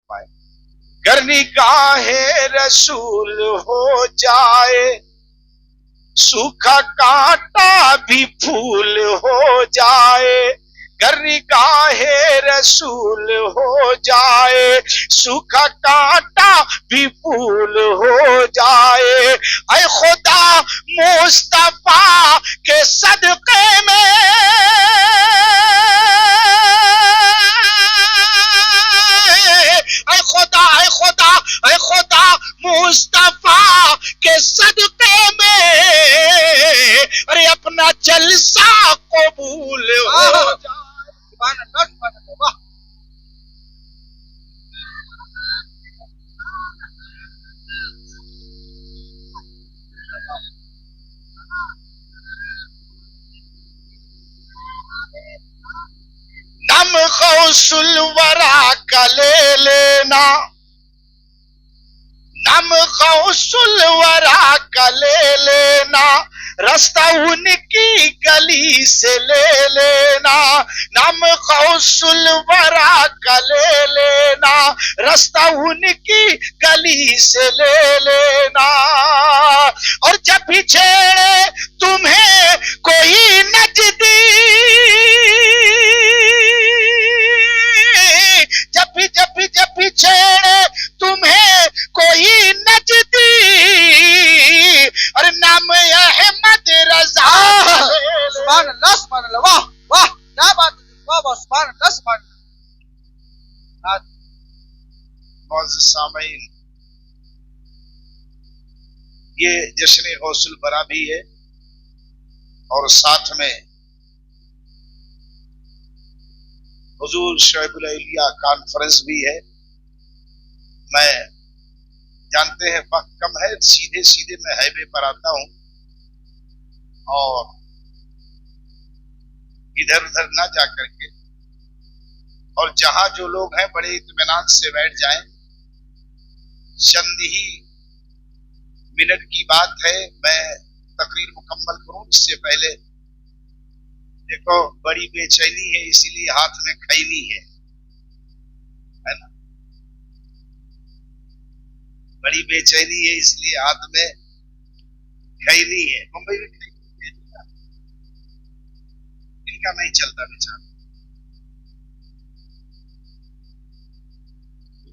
पाए। गर निगाहे रसूल हो जाए, सूखा कांटा भी फूल हो जाए। गर निगाहे रसूल हो जाए, सूखा कांटा भी फूल हो जाए। ऐ खुदा मुस्तफा के सदके में, ऐ खुदा, ऐ खुदा, ऐ खुदा मुस्तफा के सदके में, अरे अपना जलसा कबूल हो जाए। नम गौसुल वरा का ले लेना, नम गौसुल वरा का ले लेना, रास्ता उनकी गली से ले लेना। नम गौसुल वरा का ले लेना, रास्ता उनकी गली से ले लेना। और जब भी छेड़े तुम्हें कोई नजदी, जब भी छेड़े तुम्हें कोई नजदी, अरे नाम अहमद रजा। सुभान अल्लाह, सुभान अल्लाह, वाह वाह, क्या बात है, वाह वाह, सुभान अल्लाह, सुभान अल्लाह। मौजूद सामीन, ये जश्न गौसुल बरा भी है और साथ में हुजूर शोएबुल औलिया कॉन्फ्रेंस भी है। मैं जानते हैं वक्त कम है, सीधे सीधे मैं हाईवे पर आता हूं और इधर उधर ना जा करके, और जहां जो लोग हैं बड़े इत्मीनान से बैठ जाएं। चंद ही मिनट की बात है, मैं तकरीर मुकम्मल करूं इससे पहले देखो बड़ी बेचैनी है, इसीलिए हाथ में खैनी है ना, बड़ी बेचैनी है इसलिए हाथ में खैनी है। मुंबई में खैनी है, इनका नहीं चलता बेचारा,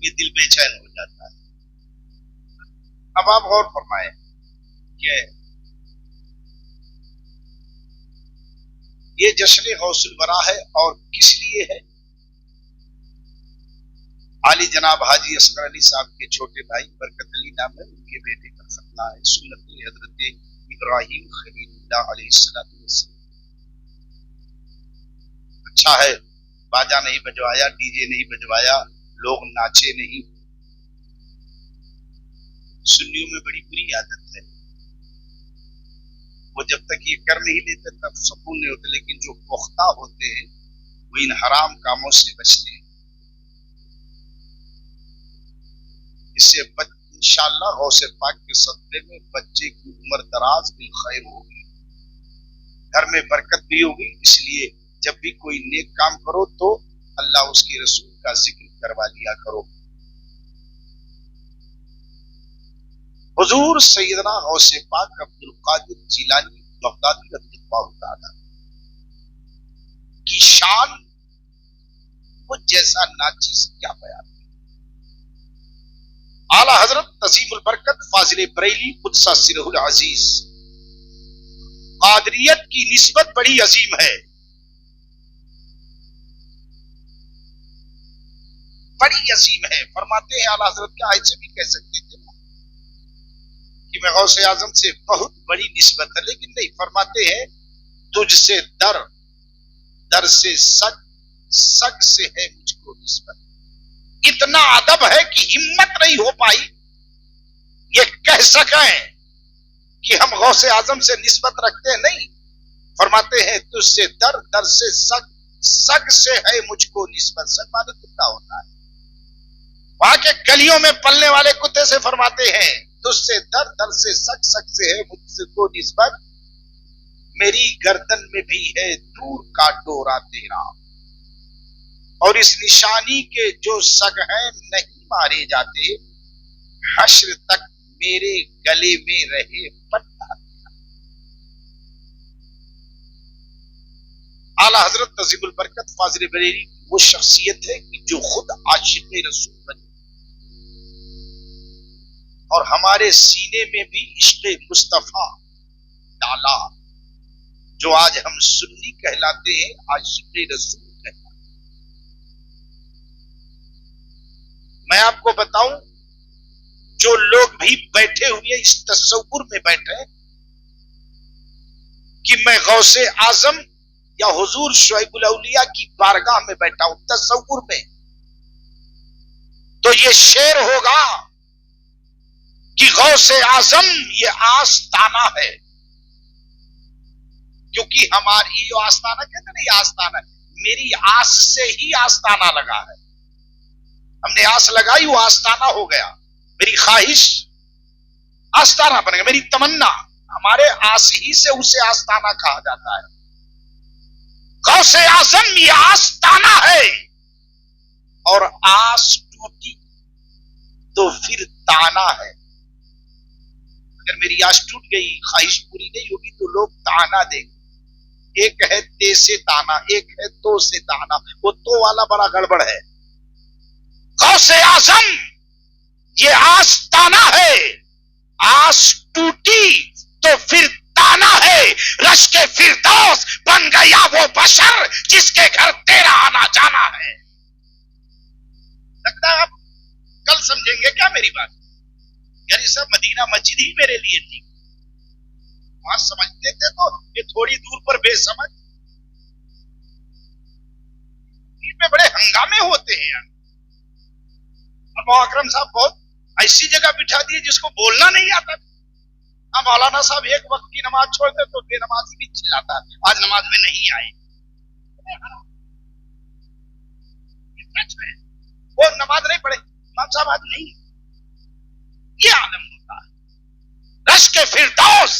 ये दिल बेचैन हो जाता है। अब आप गौर फरमाएं कि ये जश्न गौसुल बरा है और किस लिए है। आली जनाब हाजी असगर अली साहब के छोटे भाई बरकत अली नाम है, उनके बेटे का खतना है, सुन्नत हजरत इब्राहिम खलीलुल्लाह अलैहिस्सलाम। अच्छा है, बाजा नहीं बजवाया, डीजे नहीं बजवाया, लोग नाचे नहीं। सुन्नियों में बड़ी बुरी आदत है, वो जब तक ये कर नहीं लेते तब सुकून नहीं होते, लेकिन जो पुख्ता होते हैं वो इन हराम कामों से बचते हैं। इससे इंशाअल्लाह गौसे पाक के सदक़े में बच्चे की उम्र दराज बिल खैर होगी, घर में बरकत भी होगी। इसलिए जब भी कोई नेक काम करो तो अल्लाह उसके रसूल का जिक्र करवा लिया करो। हुजूर सैयदना गौसे पाक अब्दुल कादिर जिलानी बगदादी रज़ियल्लाहु ताला की शान वो जैसा नाचीज क्या बयान। आला हजरत तजीमुल बरकत फाजिल बरेली कुद्सा सिरहुल अजीज, कादरियत की निस्बत बड़ी अजीम है, बड़ी अजीम है। फरमाते हैं आला हजरत, क्या ऐसे भी कह सकते थे कि मैं गौसे आजम से बहुत बड़ी निस्बत है, लेकिन नहीं, फरमाते हैं तुझसे दर, दर से सग, सग से है मुझको निस्बत। इतना अदब है कि हिम्मत नहीं हो पाई ये कह सकें कि हम गौसे आजम से निस्बत रखते हैं। नहीं, फरमाते हैं तुझसे दर, दर से सग, सग से है मुझको निस्बत। सग माने कुत्ता होता है, वहां के गलियों में पलने वाले कुत्ते से फरमाते हैं तुझसे दर, दर से सग, सग से है मुझको निस्बत। मेरी गर्दन में भी है दूर का डोरा तेरा, और इस निशानी के जो सग है नहीं मारे जाते, हश्र तक मेरे गले में रहे पट्टा। आला हजरत नजीमुल बरकत फाजिल बरेली वो शख्सियत है कि जो खुद आशिक रसूल बने और हमारे सीने में भी इश्क़ मुस्तफा डाला। जो आज हम सुन्नी कहलाते हैं, आशिक रसूल कहलाते हैं। मैं आपको बताऊं, जो लोग भी बैठे हुए इस तसव्वुर में बैठे कि मैं गौसे आजम या हुजूर शुएबुल औलिया की बारगाह में बैठा हूं तसव्वुर में, तो ये शेर होगा कि गौसे आजम ये आस्ताना है। क्योंकि हमारी जो आस्ताना कहते ना, ये आस्ताना, मेरी आस से ही आस्ताना लगा है। हमने आस लगाई, वो आस्ताना हो गया। मेरी ख्वाहिश आस्ताना बन गया, मेरी तमन्ना, हमारे आस ही से उसे आस्ताना कहा जाता है। गौसे आजम ये आस्ताना है, और आस टूटी तो फिर ताना है। अगर मेरी आस टूट गई, ख्वाहिश पूरी नहीं होगी, तो लोग ताना देंगे। एक है ते से ताना, एक है तो से ताना। वो तो वाला बड़ा गड़बड़ है। गौसे आजम ये आस्ताना है, आस टूटी तो फिर ताना है। रश के फिरदौस बन गया वो बशर जिसके घर तेरा आना जाना है। लगता है आप कल समझेंगे क्या मेरी बात? यार ये सब मदीना मस्जिद ही मेरे लिए थी। वहां समझते थे तो ये थोड़ी दूर पर बेसमझ में बड़े हंगामे होते हैं यार। अब अकरम साहब बहुत ऐसी जगह बिठा दिए जिसको बोलना नहीं आता। अब मौलाना साहब एक वक्त की नमाज छोड़ते तो बेनमाजी भी चिल्लाता, आज नमाज में नहीं आए। वो नमाज नहीं पढ़े, इमाम साहब आज नहीं। ये आलम होता है। रश के फिरदौस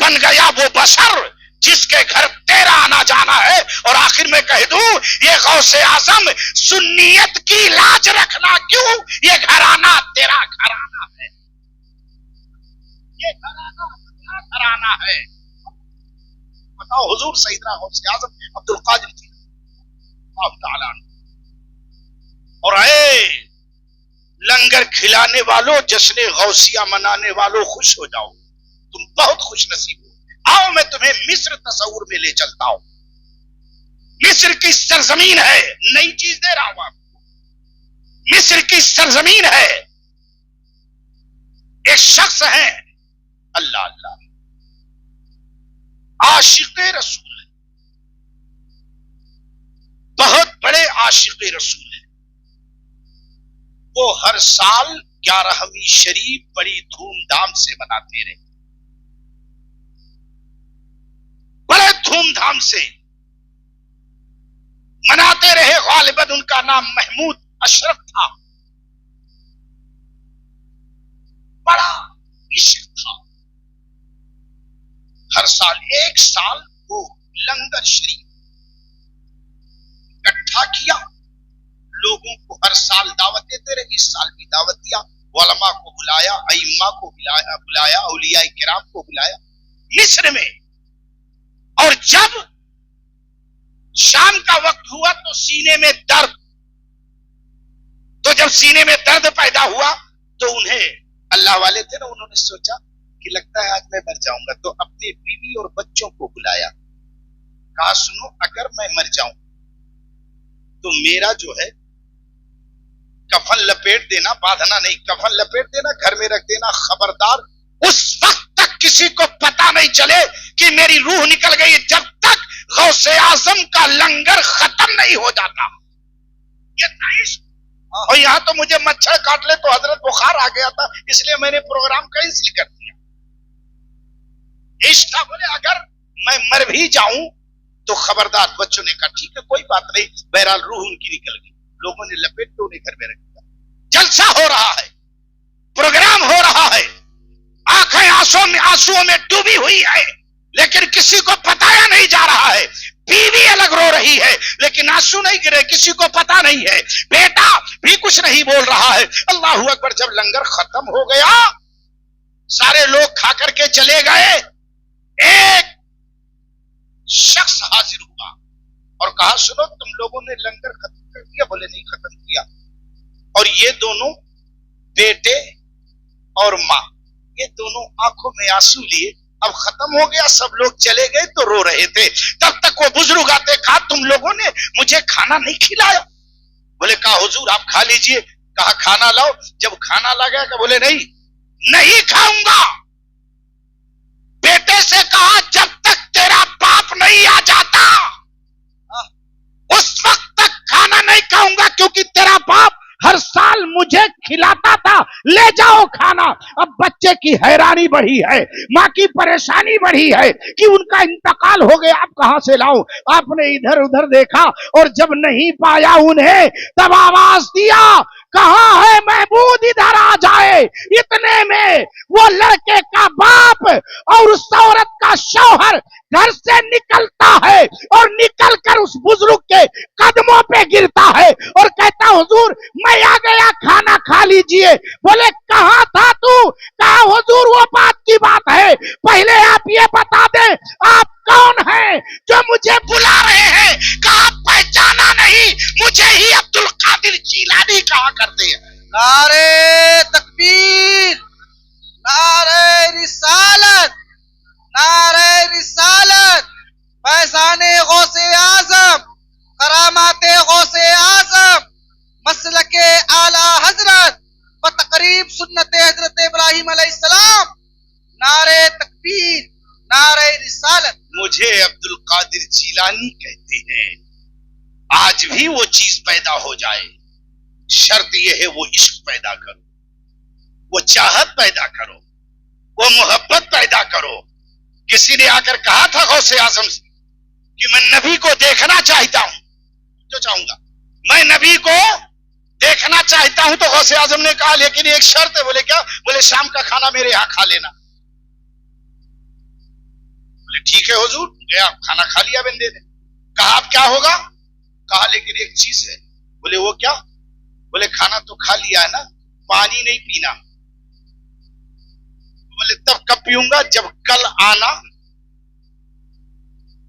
बन गया वो बशर जिसके घर तेरा आना जाना है। और आखिर में कह दूं, ये गौसे आजम सुन्नियत की लाज रखना क्यों, ये घराना तेरा घराना है। ये घराना तेरा घराना है। बताओ, हुजूर सैयदना गौसे आजम अब्दुल कादिर जी और आए लंगर खिलाने वालों, जश्न गौसिया मनाने वालों, खुश हो जाओ, तुम बहुत खुश नसीब हो। आओ मैं तुम्हें मिस्र तस्वुर में ले चलता हूं। मिस्र की सरजमीन है, नई चीज दे रहा हूं आपको। मिस्र की सरजमीन है, एक शख्स है, अल्लाह अल्लाह, आशिक रसूल है, बहुत बड़े आशिक रसूल है। वो हर साल 11वीं शरीफ बड़ी धूमधाम से मनाते रहे, बड़े धूमधाम से मनाते रहे। गालिबन उनका नाम महमूद अशरफ था। बड़ा इश्क था। हर साल, एक साल वो लंगर शरीफ इकट्ठा किया, लोगों को हर साल दावत देते रहे। इस साल भी दावत दिया, उलमा को बुलाया, अइम्मा को बुलाया, औलिया किराम को बुलाया मिस्र में। और जब शाम का वक्त हुआ तो सीने में दर्द, तो जब सीने में दर्द पैदा हुआ तो उन्हें, अल्लाह वाले थे ना, उन्होंने सोचा कि लगता है आज मैं मर जाऊंगा, तो अपने बीवी और बच्चों को बुलाया। कहा सुनो, अगर मैं मर जाऊं तो मेरा जो है कफन लपेट देना, बांधना नहीं, कफन लपेट देना, घर में रख देना। खबरदार उस वक्त तक किसी को पता नहीं चले कि मेरी रूह निकल गई, जब तक गौसे आजम का लंगर खत्म नहीं हो जाता। ये ताइश। और यहां तो मुझे मच्छर काट ले तो हजरत बुखार आ गया था, इसलिए मैंने प्रोग्राम कैंसिल कर दिया। इश्क था, बोले अगर मैं मर भी जाऊं तो खबरदार। बच्चों ने कहा ठीक है कोई बात नहीं। बहरहाल रूह उनकी निकल गई, लोगों ने लपेट के उन्हें घर में रख दिया। जलसा हो रहा है, प्रोग्राम हो रहा है, आंखें आंसुओं में डूबी हुई है, लेकिन किसी को बताया नहीं जा रहा है। बीवी अलग रो रही है, लेकिन आंसू नहीं गिरे, किसी को पता नहीं है। बेटा भी कुछ नहीं बोल रहा है। अल्लाह अकबर। जब लंगर खत्म हो गया, सारे लोग खा करके चले गए, एक शख्स हाजिर हुआ और कहा, सुनो, तुम लोगों ने लंगर खत्म कर दिया? बोले, नहीं, खत्म किया। और ये दोनों बेटे और माँ, ये दोनों आंखों में आंसू लिए, अब खत्म हो गया, सब लोग चले गए तो रो रहे थे। तब तक वो बुजुर्ग आते, कहा, तुम लोगों ने मुझे खाना नहीं खिलाया? बोले, कहा हुजूर आप खा लीजिए। कहा, खाना लाओ। जब खाना लगा, बोले, नहीं खाऊंगा। बेटे से कहा, जब तक तेरा बाप नहीं आ जाता उस वक्त तक खाना नहीं खाऊंगा, क्योंकि तेरा बाप हर साल मुझे खिलाता था, ले जाओ खाना। अब बच्चे की हैरानी बढ़ी है, माँ की परेशानी बढ़ी है कि उनका इंतकाल हो गया, अब कहां से लाऊं। आपने इधर उधर देखा और जब नहीं पाया उन्हें, तब आवाज दिया, कहां है महमूद, इधर आ जाए। इतने में वो लड़के का बाप और उस औरत का शौहर घर से निकलता है और निकलकर उस बुजुर्ग के कदमों पे गिरता है और कहता, हुजूर मैं आ गया, खाना खा लीजिए। बोले, कहां था तू? कहा, हुजूर वो बात की बात है, पहले आप ये बता दे आप कौन हैं जो मुझे बुला रहे हैं? कहा, पहचाना नहीं, मुझे ही अब्दुल कादिर जीलानी कहा करते हैं। नारे तकबीर, नारे रिसालत, नारे रिसालत, फैज़ाने गौसे आज़म, करामाते गौसे आज़म, मसलके आला हजरत व तकरीब सुन्नत हजरत इब्राहिम अलैहिस्सलाम। नारे तकबीर, नारे रिसालत। मुझे अब्दुल कादिर जीलानी कहते हैं। आज भी वो चीज पैदा हो जाए, शर्त यह है वो इश्क पैदा करो, वो चाहत पैदा करो, वो मोहब्बत पैदा करो। किसी ने आकर कहा था गौसे आजम से कि मैं नबी को देखना चाहता हूं, जो चाहूंगा मैं नबी को देखना चाहता हूं। तो गौसे आजम ने कहा, लेकिन एक शर्त है। बोले, क्या? बोले, शाम का खाना मेरे यहां खा लेना। बोले, ठीक है हुजूर। गया, खाना खा लिया बंदे ने। कहा, अब क्या होगा? कहा, लेकिन एक चीज है। बोले, वो क्या? बोले, खाना तो खा लिया है ना, पानी नहीं पीना। बोले, तब कब पीऊंगा? जब कल आना,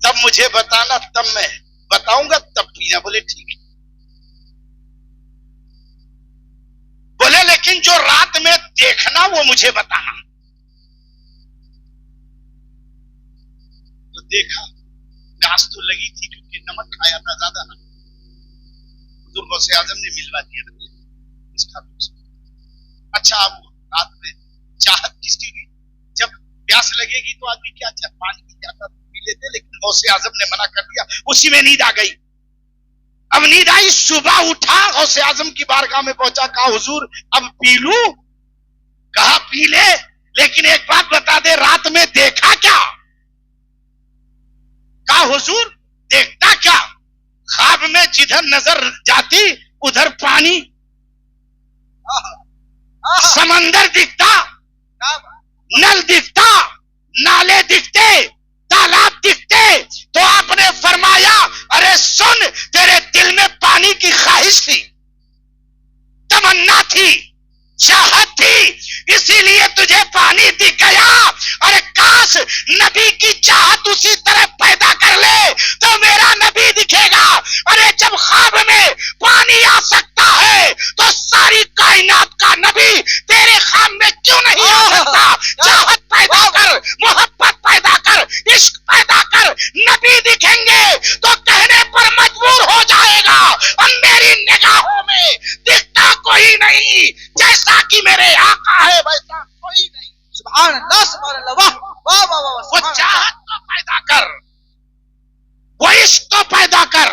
तब मुझे बताना, तब मैं बताऊंगा, तब पीना। बोले, ठीक है। बोले, लेकिन जो रात में देखना वो मुझे बताना। तो देखा, प्यास तो लगी थी क्योंकि नमक खाया था ज्यादा ना। हुजूर गौसे आजम ने मिलवा दिया था इसका। अच्छा, अब रात में चाहत किसकी हुई? जब प्यास लगेगी तो आदमी क्या पानी पी जाता, पी लेते, लेकिन गौसे आजम ने मना कर दिया। उसी में नींद आ गई। अब नींद आई, सुबह उठा, गौसे आजम की बारगाह में पहुंचा, कहा, हुजूर अब पी लूं? कहा, पी ले, लेकिन एक बात बता दे, रात में देखा क्या? कहा, हुजूर देखता क्या? ख्वाब में जिधर नजर जाती उधर पानी, समंदर दिखता, नल दिखता, नाले दिखते, तालाब दिखते। तो आपने फरमाया, अरे सुन, तेरे दिल में पानी की ख्वाहिश थी, तमन्ना थी, चाहत थी, इसीलिए तुझे पानी दिख गया। अरे काश नबी की चाहत उसी तरह पैदा कर ले तो मेरा नबी दिखेगा। अरे जब ख्वाब में पानी आ सकता है तो सारी कायनात का नबी तेरे ख्वाब में क्यों नहीं आ सकता? चाहत पैदा कर, मोहब्बत पैदा कर, इश्क पैदा कर, नबी दिखेंगे तो कहने पर मजबूर हो जाएगा, अब मेरी निगाहों में दिखता कोई नहीं, जैसा कि मेरे आका है वैसा कोई नहीं। सुभान अल्लाह, सुभान अल्लाह, वाह वाह वाह वाह। वो चाहत तो पैदा कर, वो इश्क तो पैदा कर,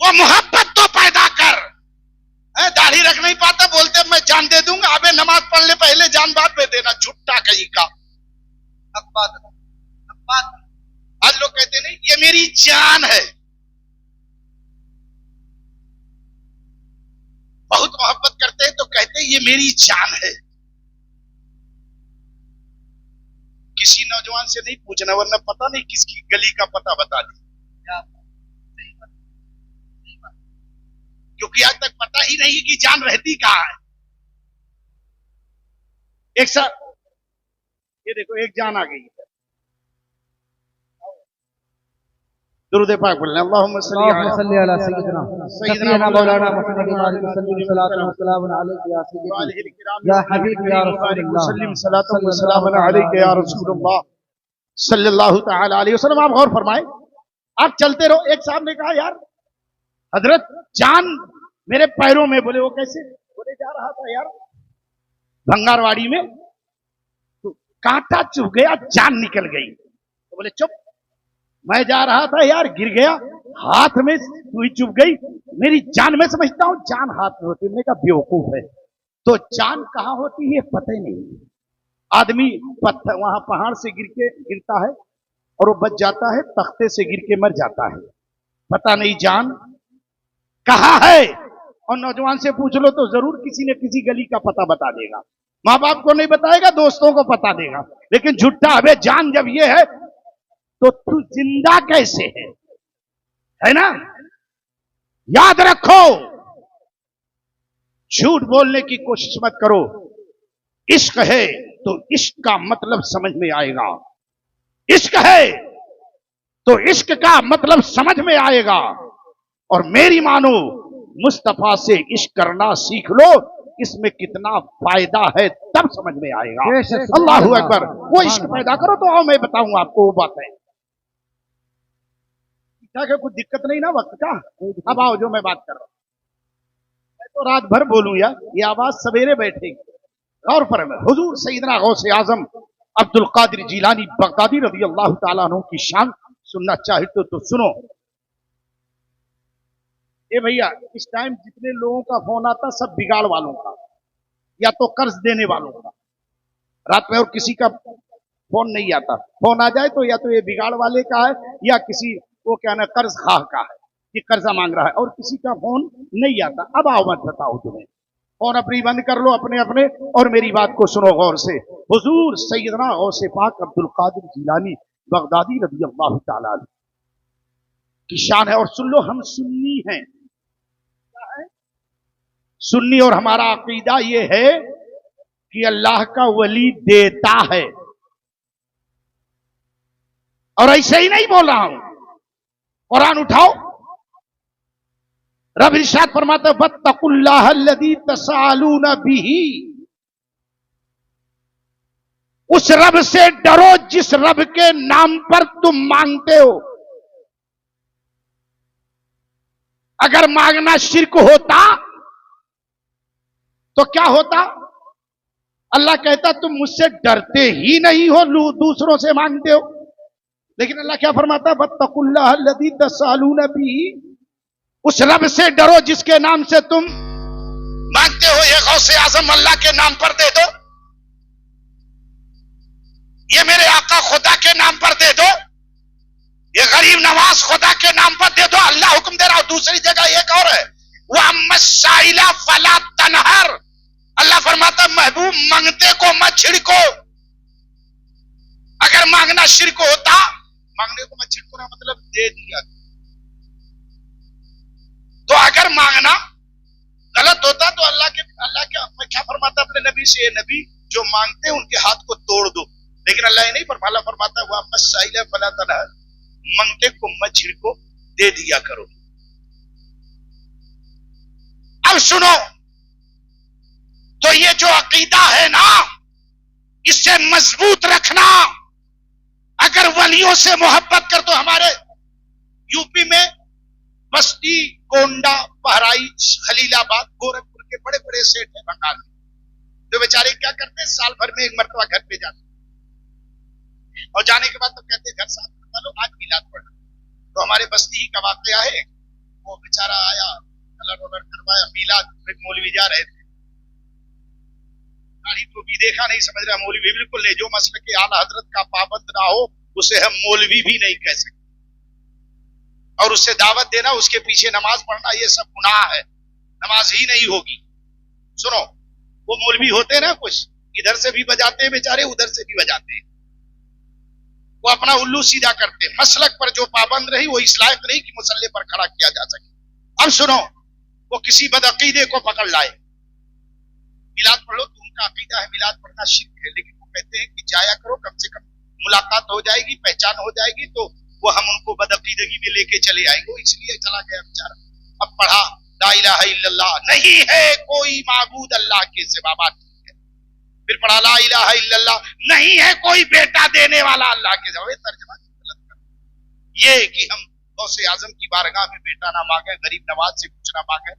वो मोहब्बत तो पैदा कर। दाढ़ी रख नहीं पाता, बोलते मैं जान दे दूंगा। अबे नमाज पढ़ ले पहले, जान बाद में देना, झुट्टा कहीं का। आज लोग कहते नहीं ये मेरी जान है, बहुत मोहब्बत करते हैं तो कहते हैं ये मेरी जान है। किसी नौजवान से नहीं पूछना, वरना पता नहीं किसकी गली का पता बता दी। क्योंकि आज तक पता ही नहीं कि जान रहती कहाँ है। एक साथ ये देखो, एक जान आ गई। दुरूद पाक बोलना, अल्लाहुम्मा सल्ली अला सय्यिदना मौलाना मुहम्मद व आलिहि वसल्लम या सय्यिदी या हबीब या रसूलुल्लाह सल्लम सलातु व सलाम अलैका या रसूलुल्लाह सल्लल्लाहु तआला अलैहि वसल्लम। आप गौर फरमाएं, आप चलते रहो। एक साहब ने कहा, यार हजरत जान मेरे पैरों में। बोले वो कैसे? बोले जा रहा था यार भंगारवाड़ी में, तो कांटा चुभ गया, जान निकल गई। तो बोले चुप, मैं जा रहा था यार, गिर गया, हाथ में सुई चुभ गई, मेरी जान। मैं समझता हूं जान हाथ में होती है। मैंने कहा बेवकूफ है, तो जान कहां होती है पता ही नहीं। आदमी पत्थर वहां पहाड़ से गिरता है और वो बच जाता है, तख्ते से गिर के मर जाता है, पता नहीं जान कहां है। और नौजवान से पूछ लो तो जरूर किसी न किसी गली का पता बता देगा। माँ बाप को नहीं बताएगा, दोस्तों को बता देगा, लेकिन झूठा अबे जान जब ये है तो तू जिंदा कैसे है ना? याद रखो, झूठ बोलने की कोशिश मत करो। इश्क है तो इश्क का मतलब समझ में आएगा, इश्क है तो इश्क का मतलब समझ में आएगा। और मेरी मानो, मुस्तफा से इश्क करना सीख लो, इसमें कितना फायदा है तब समझ में आएगा। अल्लाहु अकबर। वो इश्क पैदा करो तो आओ मैं बताऊंगा आपको वो बात है। क्या कुछ दिक्कत नहीं ना वक्त का? अब आओ जो मैं बात कर रहा हूं। मैं तो रात भर बोलूं यार, ये आवाज सवेरे बैठेगी। गौर फरमाए, हुजूर सैयदना गौसे आजम अब्दुल कादिर जिलानी बगदादी रज़ी अल्लाह ताला अन्हु की शान सुनना चाहते तो सुनो। ये भैया, इस टाइम जितने लोगों का फोन आता सब बिगाड़ वालों का, या तो कर्ज देने वालों का। रात में और किसी का फोन नहीं आता। फोन आ जाए तो या तो ये बिगाड़ वाले का है, या किसी वो क्या ना कर्ज खाह का है कि कर्जा मांग रहा है, और किसी का फोन नहीं आता। अब आओ मत बताओ, तुम्हें फोन अपनी बंद कर लो अपने अपने, और मेरी बात को सुनो गौर से। हुजूर सैयदना गौसे पाक अब्दुल कादिर जिलानी बगदादी रज़ी अल्लाह ताला अन्हु की शान है। और सुन लो, हम सुन्नी हैं, सुन्नी, और हमारा अकीदा ये है कि अल्लाह का वली देता है। और ऐसे ही नहीं बोल रहा हूं, कुरान उठाओ, रब इरशाद फरमाता है वत्तकुल्लाह अल्लज़ी तसालूना बिही, उस रब से डरो जिस रब के नाम पर तुम मांगते हो। अगर मांगना शिर्क होता तो क्या होता? अल्लाह कहता तुम मुझसे डरते ही नहीं हो, दूसरों से मांगते हो। लेकिन अल्लाह क्या फरमाता है वत्तकुल्लाह अल्लज़ी तसालूना बिही, उस रब से डरो जिसके नाम से तुम मांगते हो। ये गौसे आजम अल्लाह के नाम पर दे दो, ये मेरे आका खुदा के नाम पर दे दो, ये गरीब नवाज खुदा के नाम पर दे दो। अल्लाह हुक्म दे रहा हो। दूसरी जगह एक और है, वह मसाइला फला तनहर, अल्लाह फरमाता महबूब मांगते को मत छिड़को। अगर मांगना शिर्क होता, मांगने को मत छिड़को ना मतलब दे दिया। तो अगर मांगना गलत होता तो अल्लाह के क्या फरमाता अपने नबी से, ये नबी जो मांगते हैं उनके हाथ को तोड़ दो। लेकिन अल्लाह ये नहीं फरमाता, फरमाता हुआ मसाइला फला तनहर, मांगते को मत छिड़को, दे दिया करो। अब सुनो, तो ये जो अकीदा है ना, इसे मजबूत रखना। अगर वलियों से मोहब्बत कर, तो हमारे यूपी में बस्ती, गोंडा, बहराइच, खलीलाबाद, गोरखपुर के बड़े बड़े सेठ हैं बंगाल में, जो बेचारे क्या करते हैं, साल भर में एक मरतबा घर पे जाते और जाने के बाद तो कहते घर साफ करवा लो, आज मिलाद पढ़ना। तो हमारे बस्ती का वाकया है, वो बेचारा आया, कलर वलर करवाया, मिलाद, मौलवी जा रहे थे, गाड़ी को भी देखा नहीं, समझ रहा मौलवी बिल्कुल नहीं। जो मसले के आला हजरत का पाबंद ना हो उसे हम मौलवी भी नहीं कह सकते, और उससे दावत देना, उसके पीछे नमाज पढ़ना, ये सब गुनाह है, नमाज ही नहीं होगी। सुनो, वो मौलवी होते ना कुछ, इधर से भी बजाते हैं बेचारे, उधर से भी बजाते हैं, वो अपना उल्लू सीधा करते हैं। मसलक पर जो पाबंद रही वो इस लायक नहीं कि मुसल्ले पर खड़ा किया जा सके। अब सुनो, वो किसी बदअकीदे को पकड़ लाए। मिलाद पढ़ लो तो उनका अकीदा है मिलाद पढ़ना शिर्क है, लेकिन वो कहते हैं कि जाया करो, कम से कम मुलाकात हो जाएगी, पहचान हो जाएगी, तो वो हम उनको बदअकीदगी में लेके चले आएंगे। इसलिए चला गया बेचारा। अब पढ़ा ला इलाहा इल्लल्लाह, नहीं है कोई माबूद अल्लाह के सिवा, बात ठीक है। फिर पढ़ा ला इलाहा इल्लल्लाह, नहीं है कोई बेटा देने वाला अल्लाह के सिवा। तर्जुमा गलत कर ये कि हम गौसे आजम की बारगाह में बेटा ना मांगे, गरीब नवाज से कुछ ना मांगे,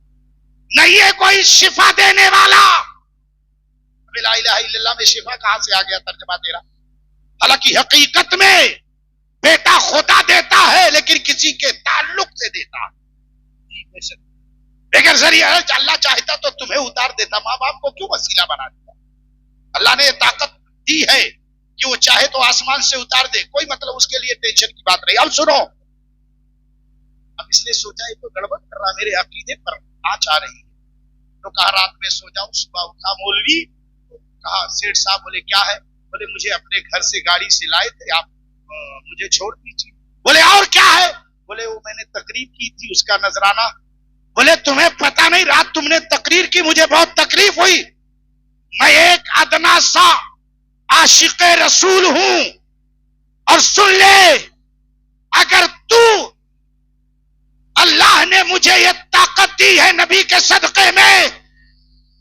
नहीं है कोई शिफा देने वाला। ला इलाहा इल्लल्लाह में शिफा कहां से आ गया तर्जुमा तेरा? हालांकि हकीकत में बेटा खुदा देता है, लेकिन किसी के ताल्लुक से देता है। लेकिन सर अल्लाह चाहता तो तुम्हें उतार देता, माँ बाप को क्यों वसीला बना दिया? अल्लाह ने ताकत दी है कि वो चाहे तो आसमान से उतार दे, कोई मतलब उसके लिए टेंशन की बात नहीं। अब सुनो, अब इसने सोचा ये तो गड़बड़ कर रहा, मेरे अकीदे पर आँच आ रही है, तो कहा रात में सो जाऊं। सुबह उठा मौलवी, कहा सेठ साहब, बोले क्या है? बोले मुझे अपने घर से गाड़ी से लाए थे, आप मुझे छोड़ दीजिए। बोले और क्या है? बोले वो मैंने तकरीर की थी उसका नजराना। बोले तुम्हें पता नहीं रात तुमने तकरीर की, मुझे बहुत तकलीफ हुई, मैं एक अदना सा आशिक रसूल हूं, और सुन ले, अगर तू, अल्लाह ने मुझे ये ताकत दी है नबी के सदके में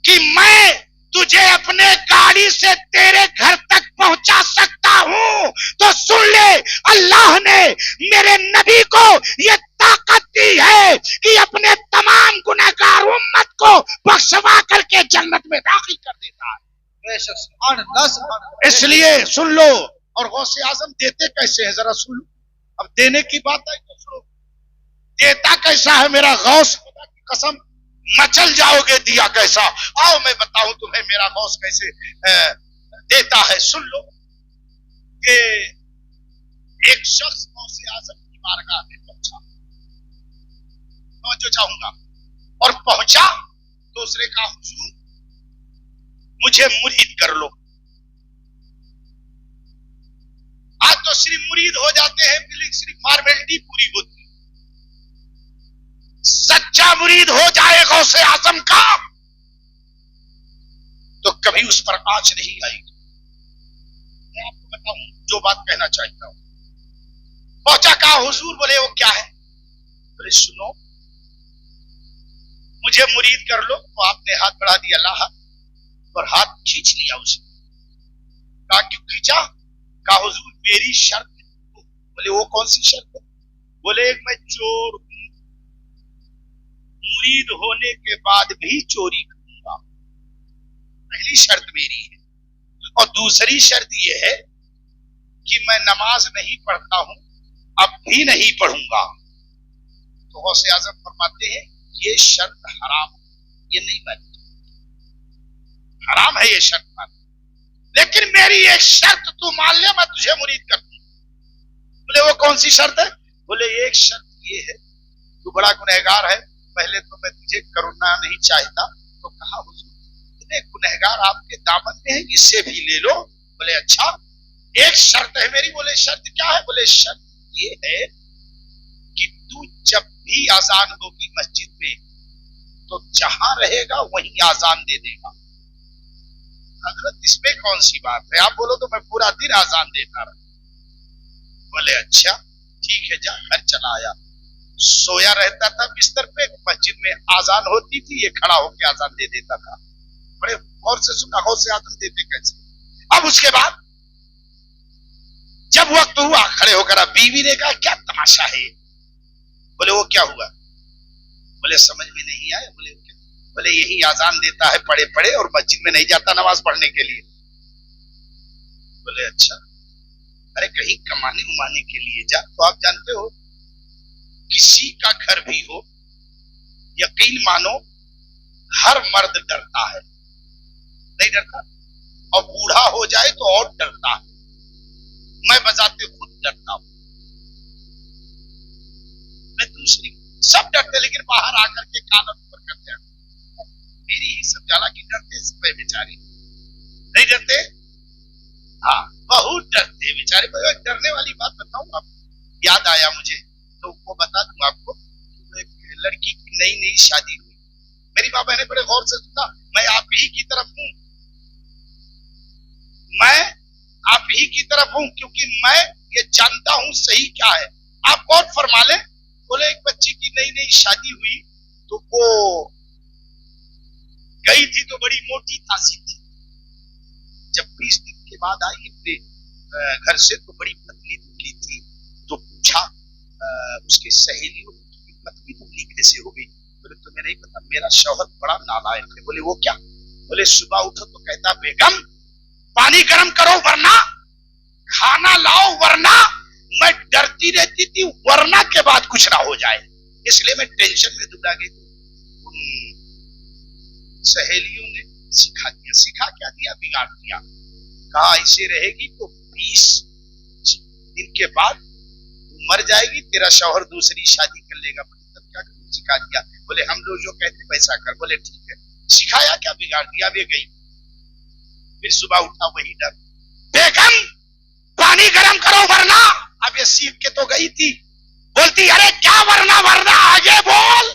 कि मैं तुझे अपने गाड़ी से तेरे घर तक पहुंचा सकता हूं, तो सुन ले, अल्लाह ने मेरे नबी को यह ताकत दी है कि अपने तमाम गुनहगार उम्मत को बख्शवा करके जन्नत में दाखिल कर देता है। इसलिए सुन लो। और गौसे आजम देते कैसे हैं जरा सुन लो। अब देने की बात है तो सुनो, देता कैसा है मेरा गौस, खुदा की कसम मचल जाओगे दिया कैसा। आओ मैं बताऊं तुम्हें मेरा गौस कैसे देता है। सुन लो कि एक शख्स गौसे आजम की बारगाह में पहुंचा, जो चाहूंगा, और पहुंचा तो उसने कहा हुजूर मुझे मुरीद कर लो। आज तो सिर्फ मुरीद हो जाते हैं, सिर्फ फॉर्मेलिटी पूरी होती। सच्चा मुरीद हो जाए गौसे आजम का तो कभी उस पर आंच नहीं आएगी। मैं आपको बताऊं जो बात कहना चाहता हूं। पहुंचा, कहा हुजूर, बोले वो क्या है? बोले सुनो, मुझे मुरीद कर लो। तो आपने हाथ बढ़ा दिया, अल्लाह, और हाथ खींच लिया उसने। कहा क्यों खींचा? कहा हुजूर मेरी शर्त है। बोले वो कौन सी शर्त है? बोले एक मैं चोर हूं, मुरीद होने के बाद भी चोरी करूंगा, पहली शर्त मेरी है। और दूसरी शर्त यह है कि मैं नमाज नहीं पढ़ता हूं, अब भी नहीं पढ़ूंगा। तो गौसे आजम फरमाते हैं ये शर्त हराम, ये नहीं मानती, हराम है ये शर्त मान, लेकिन मेरी एक शर्त तू मान ले, मैं तुझे मुरीद कर दूं। बोले वो कौन सी शर्त है? बोले एक शर्त ये है, तू बड़ा गुनहगार है, पहले तो मैं तुझे करुणा नहीं चाहता। तो कहा हुजूर इतने गुनहगार आपके दामन में है, इससे भी ले लो। बोले अच्छा, एक शर्त है मेरी। बोले शर्त क्या है? बोले शर्त ये है कि तू जब भी आजान होगी मस्जिद में तो जहां रहेगा वहीं आजान दे देगा। हजरत इसमें कौन सी बात है? आप बोलो तो मैं पूरा दिन आजान देता रहा। बोले अच्छा ठीक है, जा। घर चला आया, सोया रहता था बिस्तर पे, मस्जिद में आजान होती थी, ये खड़ा होकर आजान दे देता था। बड़े गौर से सुना, गौर से आजान देते कैसे। अब उसके बाद जब वक्त हुआ खड़े होकर, बीवी ने कहा क्या तमाशा है? बोले वो क्या हुआ? बोले समझ में नहीं आया। बोले क्या? बोले यही आजान देता है पढ़े पढ़े, और मस्जिद में नहीं जाता नमाज पढ़ने के लिए। बोले अच्छा, अरे कहीं कमाने उमाने के लिए जा। तो आप जानते हो किसी का घर भी हो, यकीन मानो हर मर्द डरता है, नहीं डरता? और बूढ़ा हो जाए तो और डरता है। मैं बजाते खुद डरता हूं, मैं दूसरी सब डरते, लेकिन बाहर आकर के कान ऊपर करते हैं। मेरी ही सब जाला की डरते सब बेचारी, नहीं डरते? हाँ बहुत डरते बेचारे। डरने वाली बात बताऊं आप, याद आया मुझे, तो वो बता दूं आपको। एक लड़की की नई नई शादी हुई, मेरी माँ बहने बड़े गौर से सुनना, मैं आप ही की तरफ हूं, मैं आप ही की तरफ हूं, क्योंकि मैं ये जानता हूं सही क्या है। आप गौर फरमा लें। बोले एक बच्ची की नई नई शादी हुई तो वो गई थी तो बड़ी मोटी तासी थी। जब 20 दिन के बाद आई अपने घर से तो बड़ी पतली दुबली थी। तो पूछा उसके सहेलियों की पतली दुबली कैसे हो गई? बोले तुम्हें नहीं पता, मेरा शौहर बड़ा नालायक है। बोले वो क्या? बोले सुबह उठो तो कहता बेगम पानी गर्म करो वरना, खाना लाओ वरना, मैं डरती रहती थी वरना के बाद कुछ ना हो जाए, इसलिए मैं टेंशन में दुबला गई। सहेलियों ने सिखा दिया। सिखा क्या दिया? बिगाड़ दिया। कहा ऐसे रहेगी तो 20 दिन के बाद मर जाएगी, तेरा शौहर दूसरी शादी कर लेगा। तब क्या सिखा दिया? बोले हम लोग जो कहते वैसा कर। बोले ठीक है। सिखाया क्या? बिगाड़ दिया। वे गई, फिर सुबह उठा वही डर, बेगम पानी गर्म करो वरना। अब ये सीख के तो गई थी, बोलती अरे क्या वरना, वरना आगे बोल।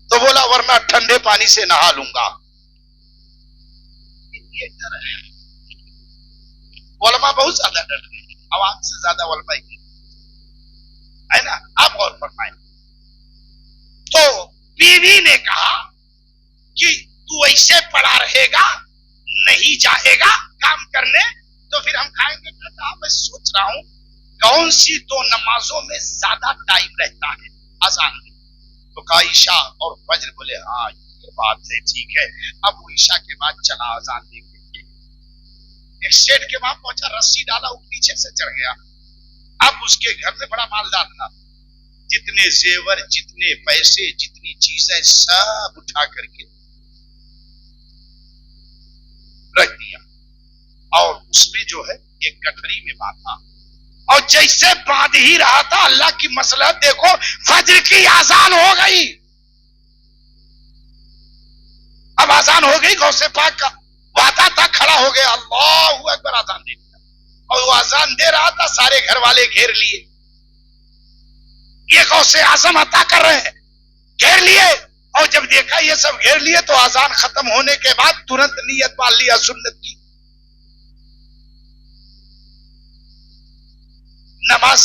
तो बोला वरना ठंडे पानी से नहा लूंगा। ये डर है। वलमा बहुत ज्यादा डर गए, आवाज से ज्यादा वलमा ही है ना। आप और फरमाए। तो बीवी ने कहा कि तू ऐसे पड़ा रहेगा, नहीं जाएगा काम करने तो फिर हम खाएंगे। कहता मैं सोच रहा हूं कौन सी दो नमाजों में ज्यादा टाइम रहता है आसान में। तो कहा ईशा और फज्र। बोले हाँ ये बात है, ठीक है। अब वो ईशा के बाद चला आजान देखने। एक शेड के वहां पहुंचा, रस्सी डाला, वो पीछे से चढ़ गया। अब उसके घर में बड़ा मालदार था, जितने जेवर, जितने पैसे, जितनी चीजें सब उठा करके रख दिया और उसमें जो है एक गठरी में बांधा। और जैसे बांध ही रहा था, अल्लाह की मसलहत देखो, फज्र की आजान हो गई। अब आजान हो गई, गौसे पाक का वादा था, खड़ा हो गया, अल्लाहू अकबर, आजान दे दिया। और वो आजान दे रहा था, सारे घर वाले घेर लिए, ये गौसे आजम अता कर रहे हैं, घेर लिए। और जब देखा ये सब घेर लिए तो आजान खत्म होने के बाद तुरंत नियत बांध लिया सुन्नत की नमाज।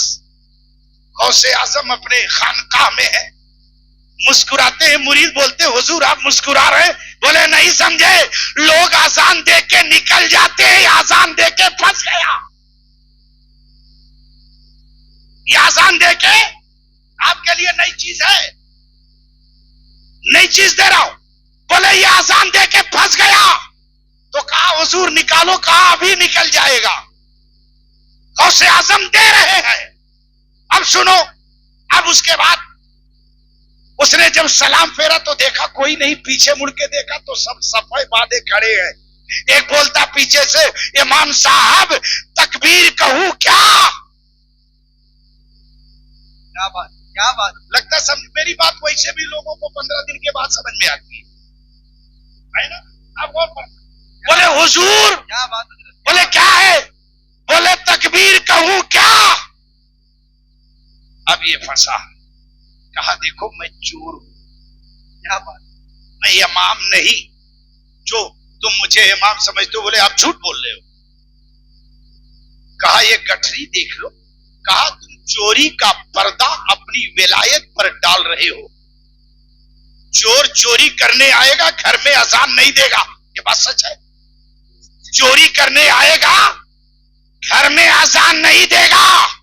गौसे आजम अपने खानकाह में है, मुस्कुराते हैं। मुरीद बोलते हुजूर आप मुस्कुरा रहे हैं। बोले नहीं समझे, लोग आजान दे के निकल जाते हैं, आजान दे के फंस गया। ये आजान दे के आपके लिए नई चीज है, नई चीज दे रहा हूं। बोले ये आजान दे के फंस गया। तो कहा हुजूर निकालो। कहा अभी निकल जाएगा। गौसे आजम दे रहे हैं। अब सुनो। अब उसके बाद उसने जब सलाम फेरा तो देखा कोई नहीं, पीछे मुड़ के देखा तो सब सफाई बांधे खड़े हैं। एक बोलता पीछे से, इमाम साहब तकबीर कहूं क्या? क्या बात, क्या बात। लगता है समझ मेरी बात वैसे भी लोगों को 15 दिन के बाद समझ में आती है ना। अब बोले हुजूर, क्या बात। बोले क्या है? बोले तकबीर कहूं क्या? अब ये फंसा। कहा देखो मैं चोर हूं। क्या बात। मैं इमाम नहीं जो तुम मुझे इमाम समझते हो। बोले आप झूठ बोल रहे हो। कहा ये गठरी देख लो। कहा तुम चोरी का पर्दा अपनी विलायत पर डाल रहे हो। चोर चोरी करने आएगा, घर में अजान नहीं देगा। ये बात सच है। चोरी करने आएगा, घर में अजान नहीं देगा।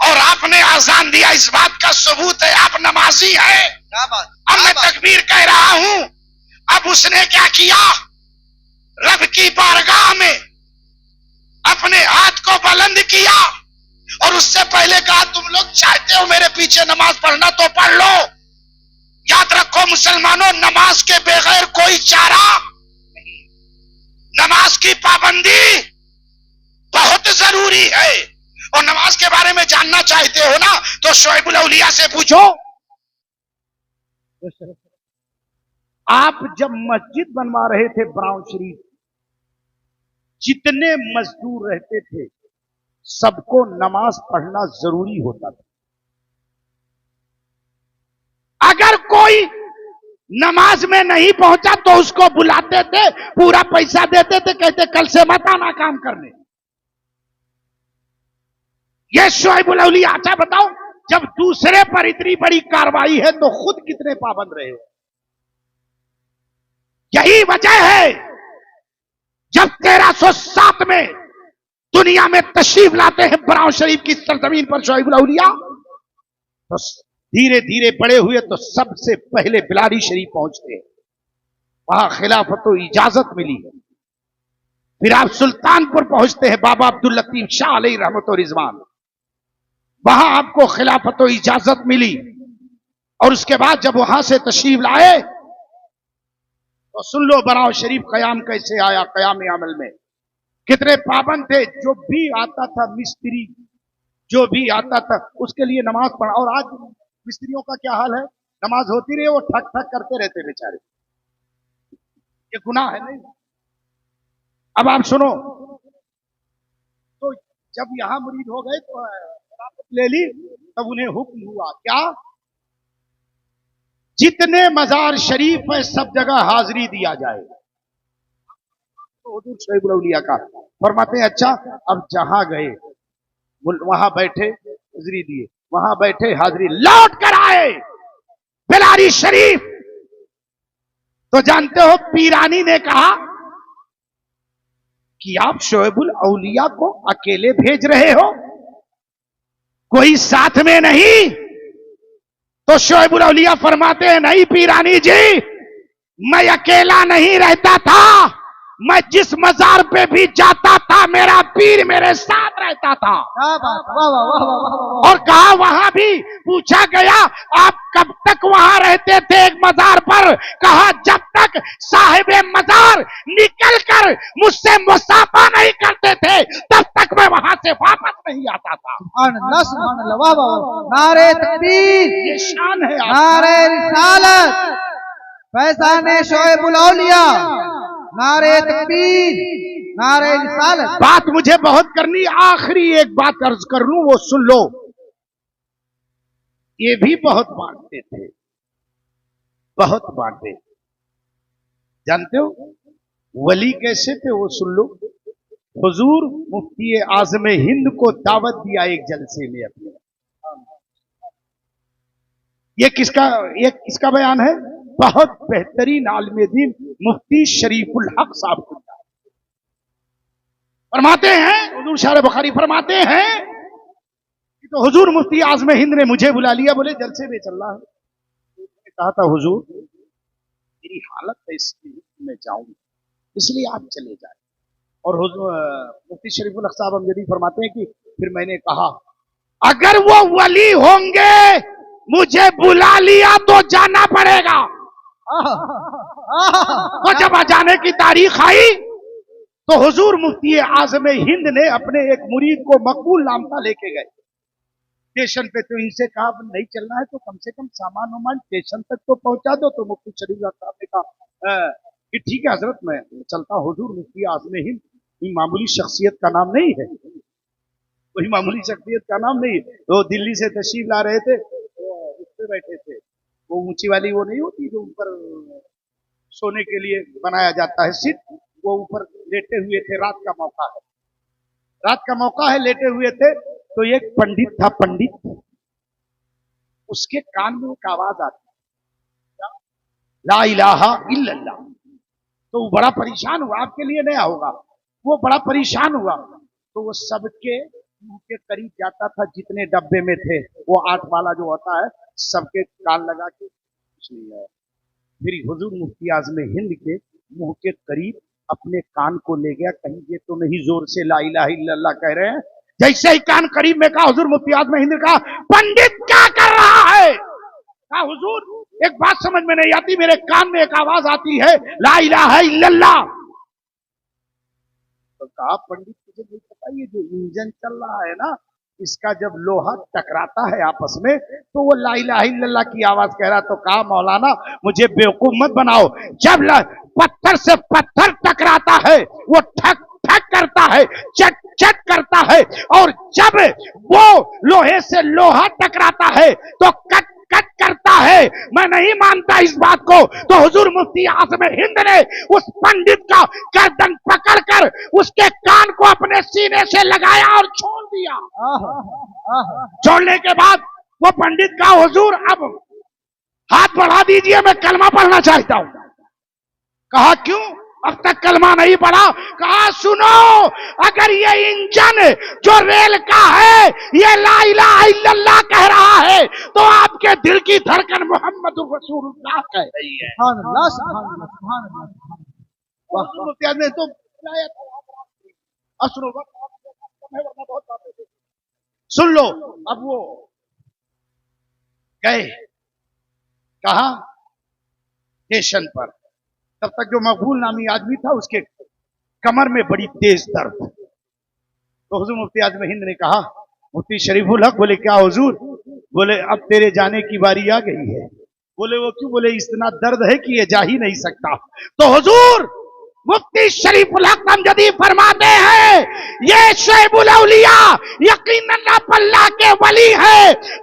और आपने अजान दिया, इस बात का सबूत है आप नमाजी है। क्या बात। अब मैं तकबीर कह रहा हूं। अब उसने क्या किया? रब की बारगाह में अपने हाथ को बुलंद किया और उससे पहले कहा तुम लोग चाहते हो मेरे पीछे नमाज पढ़ना तो पढ़ लो। याद रखो मुसलमानों, नमाज के बगैर कोई चारा नहीं। नमाज की पाबंदी बहुत जरूरी है। और नमाज के बारे में जानना चाहते हो ना तो शोएबुल औलिया से पूछो। आप जब मस्जिद बनवा रहे थे ब्राउन शरीफ, जितने मजदूर रहते थे सबको नमाज पढ़ना जरूरी होता था। अगर कोई नमाज में नहीं पहुंचा तो उसको बुलाते थे, पूरा पैसा देते थे, कहते कल से मत आना काम करने। ये शुएबुल औलिया। अच्छा बताओ, जब दूसरे पर इतनी बड़ी कार्रवाई है तो खुद कितने पाबंद रहे हो। यही वजह है जब 1307 में दुनिया में तशरीफ लाते हैं बराउ शरीफ की सरजमीन पर शुएबुल औलिया, तो धीरे धीरे बड़े हुए तो सबसे पहले बिलारी शरीफ पहुंचते हैं, वहां खिलाफत और इजाजत मिली है। फिर आप सुल्तानपुर पहुंचते हैं, बाबा अब्दुल लतीफ शाह अलैहि रहमत व रिजवान, वहां आपको खिलाफत और इजाजत मिली। और उसके बाद जब वहां से तशरीफ लाए तो सुन लो बराउ शरीफ कयाम कैसे आया। कयाम अमल में कितने पाबंद थे। जो भी आता था मिस्त्री, जो भी आता था उसके लिए नमाज पढ़ा। और आज मिस्त्रियों का क्या हाल है, नमाज होती रहे वो ठक ठक करते रहते बेचारे, ये गुनाह है नहीं। अब आप सुनो, तो जब यहां मुरीद हो गए तो ले ली, तब उन्हें हुक्म हुआ क्या, जितने मजार शरीफ है सब जगह हाजिरी दिया जाए। तो हुजूर शुएबुल औलिया का फरमाते हैं अच्छा, अब जहां गए वहां बैठे हाजिरी दिए, वहां बैठे हाजिरी, लौट कर आए बिलारी शरीफ, तो जानते हो पीरानी ने कहा कि आप शुएबुल औलिया को अकेले भेज रहे हो, कोई साथ में नहीं। तो शुएबुल औलिया फरमाते हैं नहीं पीरानी जी, मैं अकेला नहीं रहता था, मैं जिस मजार पे भी जाता था मेरा पीर मेरे साथ रहता था। क्या बात, वाह वाह वाह वाह वाह। और कहा वहां भी पूछा गया आप कब तक वहां रहते थे एक मजार पर, कहा जब तक साहिबे मजार निकल कर मुझसे मुसाफा नहीं करते थे तब तक मैं वहां से वापस नहीं आता था। सुभान अल्लाह, वाह वाह। नारे तकबीर, ये शान है नारे रिसालत, फैज़ाने शुएबुल औलिया, नारे तकबीर, नारे रिसालत। बात मुझे बहुत करनी, आखिरी एक बात अर्ज कर लूं, वो सुन लो। ये भी बहुत बांटते थे, बहुत बांटे। जानते हो वली कैसे थे वो सुन लो। हुजूर मुफ्ती आज़म हिंद को दावत दिया एक जलसे में अपने। ये किसका बयान है, बहुत बेहतरीन आलिम दीन मुफ्ती शरीफुल हक साहब को फरमाते हैं, हुजूर शाह बुखारी फरमाते हैं कि तो हुजूर मुफ्ती आज़म हिंद ने मुझे बुला लिया, बोले जलसे में चल रहा है। मैंने कहा था हुजूर मेरी हालत है इसलिए मैं जाऊंगा, इसलिए आप चले जाए। और मुफ्ती शरीफुल हक साहब अमजदी फरमाते हैं कि फिर मैंने कहा अगर वो वली होंगे मुझे बुला लिया तो जाना पड़ेगा। तो जब जाने की तारीख आई तो हुजूर मुफ्ती आज़म हिंद ने अपने एक मुरीद को मकबूल नाम का लेके गए स्टेशन पे। तो इनसे कहा नहीं चलना है तो कम से कम सामान वामान स्टेशन तक तो पहुंचा दो। तो मुफ्ती शरीफ साहब ने कहा कि ठीक है हजरत मैं चलता। हुजूर मुफ्ती आज़म हिंद कोई मामूली शख्सियत का नाम नहीं है, कोई मामूली शख्सियत का नाम नहीं है। तो दिल्ली से तशरीफ ला रहे थे, उस पे बैठे थे, वो ऊंची वाली वो नहीं होती जो ऊपर सोने के लिए बनाया जाता है सीट, वो ऊपर लेटे हुए थे। रात का मौका है, रात का मौका है, लेटे हुए थे। तो एक पंडित था, पंडित उसके कान में एक आवाज आती ला इलाहा इल्लल्लाह। तो वो बड़ा परेशान हुआ, आपके लिए नया होगा, वो बड़ा परेशान हुआ। तो वो सबके मुंह के करीब जाता था, जितने डब्बे में थे वो 8 वाला जो होता है सबके कान लगा के कुछ नहीं आया। फिर हुजूर मुफ्ती आज़म हिंद के मुंह के करीब अपने कान को ले गया, कहीं ये तो नहीं जोर से ला इलाहा इल्लल्लाह कह रहे हैं। जैसे ही कान करीब में कहा हुजूर मुफ्ती आज़म हिंद कहा पंडित क्या कर रहा है। कहा हुजूर एक बात समझ में नहीं आती, मेरे कान में एक आवाज आती है ला इलाहा इल्लल्लाह। तो कहा पंडित तुझे नहीं पता ये जो इंजन चल रहा है ना, इसका जब लोहा टकराता है आपस में तो वो ला इलाहा इल्लल्लाह की आवाज कह रहा। तो कहा मौलाना मुझे बेवकूफ मत बनाओ, जब पत्थर से पत्थर टकराता है वो ठक ठक करता है, चट चट करता है, और जब वो लोहे से लोहा टकराता है तो कट कट करता का है, मैं नहीं मानता इस बात को। तो हुजूर मुफ्ती आज़म हिंद ने उस पंडित का गर्दन पकड़कर उसके कान को अपने सीने से लगाया और छोड़ दिया। छोड़ने के बाद वो पंडित का हुजूर अब हाथ बढ़ा दीजिए, मैं कलमा पढ़ना चाहता हूं। कहा क्यों, अब तक कलमा नहीं पढ़ा? कहा सुनो, अगर ये इंजन जो रेल का है ये ला इलाहा इल्लल्लाह कह रहा है तो आपके दिल की धड़कन मोहम्मद रसूलुल्लाह कह रही है। तो सुन लो। अब वो गए कहा स्टेशन पर, तब तक जो मकबूल नामी आदमी था उसके कमर में बड़ी तेज दर्द। तो हुजूर मुफ्ती आज़म हिंद ने कहा, मुफ्ती शरीफुल हक। बोले क्या हुजूर? बोले अब तेरे जाने की बारी आ गई है। बोले वो क्यों? बोले इतना दर्द है कि ये जा ही नहीं सकता। तो हुजूर मुफ्ती शरीफुल हक अमजदी फरमाते हैं, ये शैबुल औलिया यकीनन अल्लाह के वली है।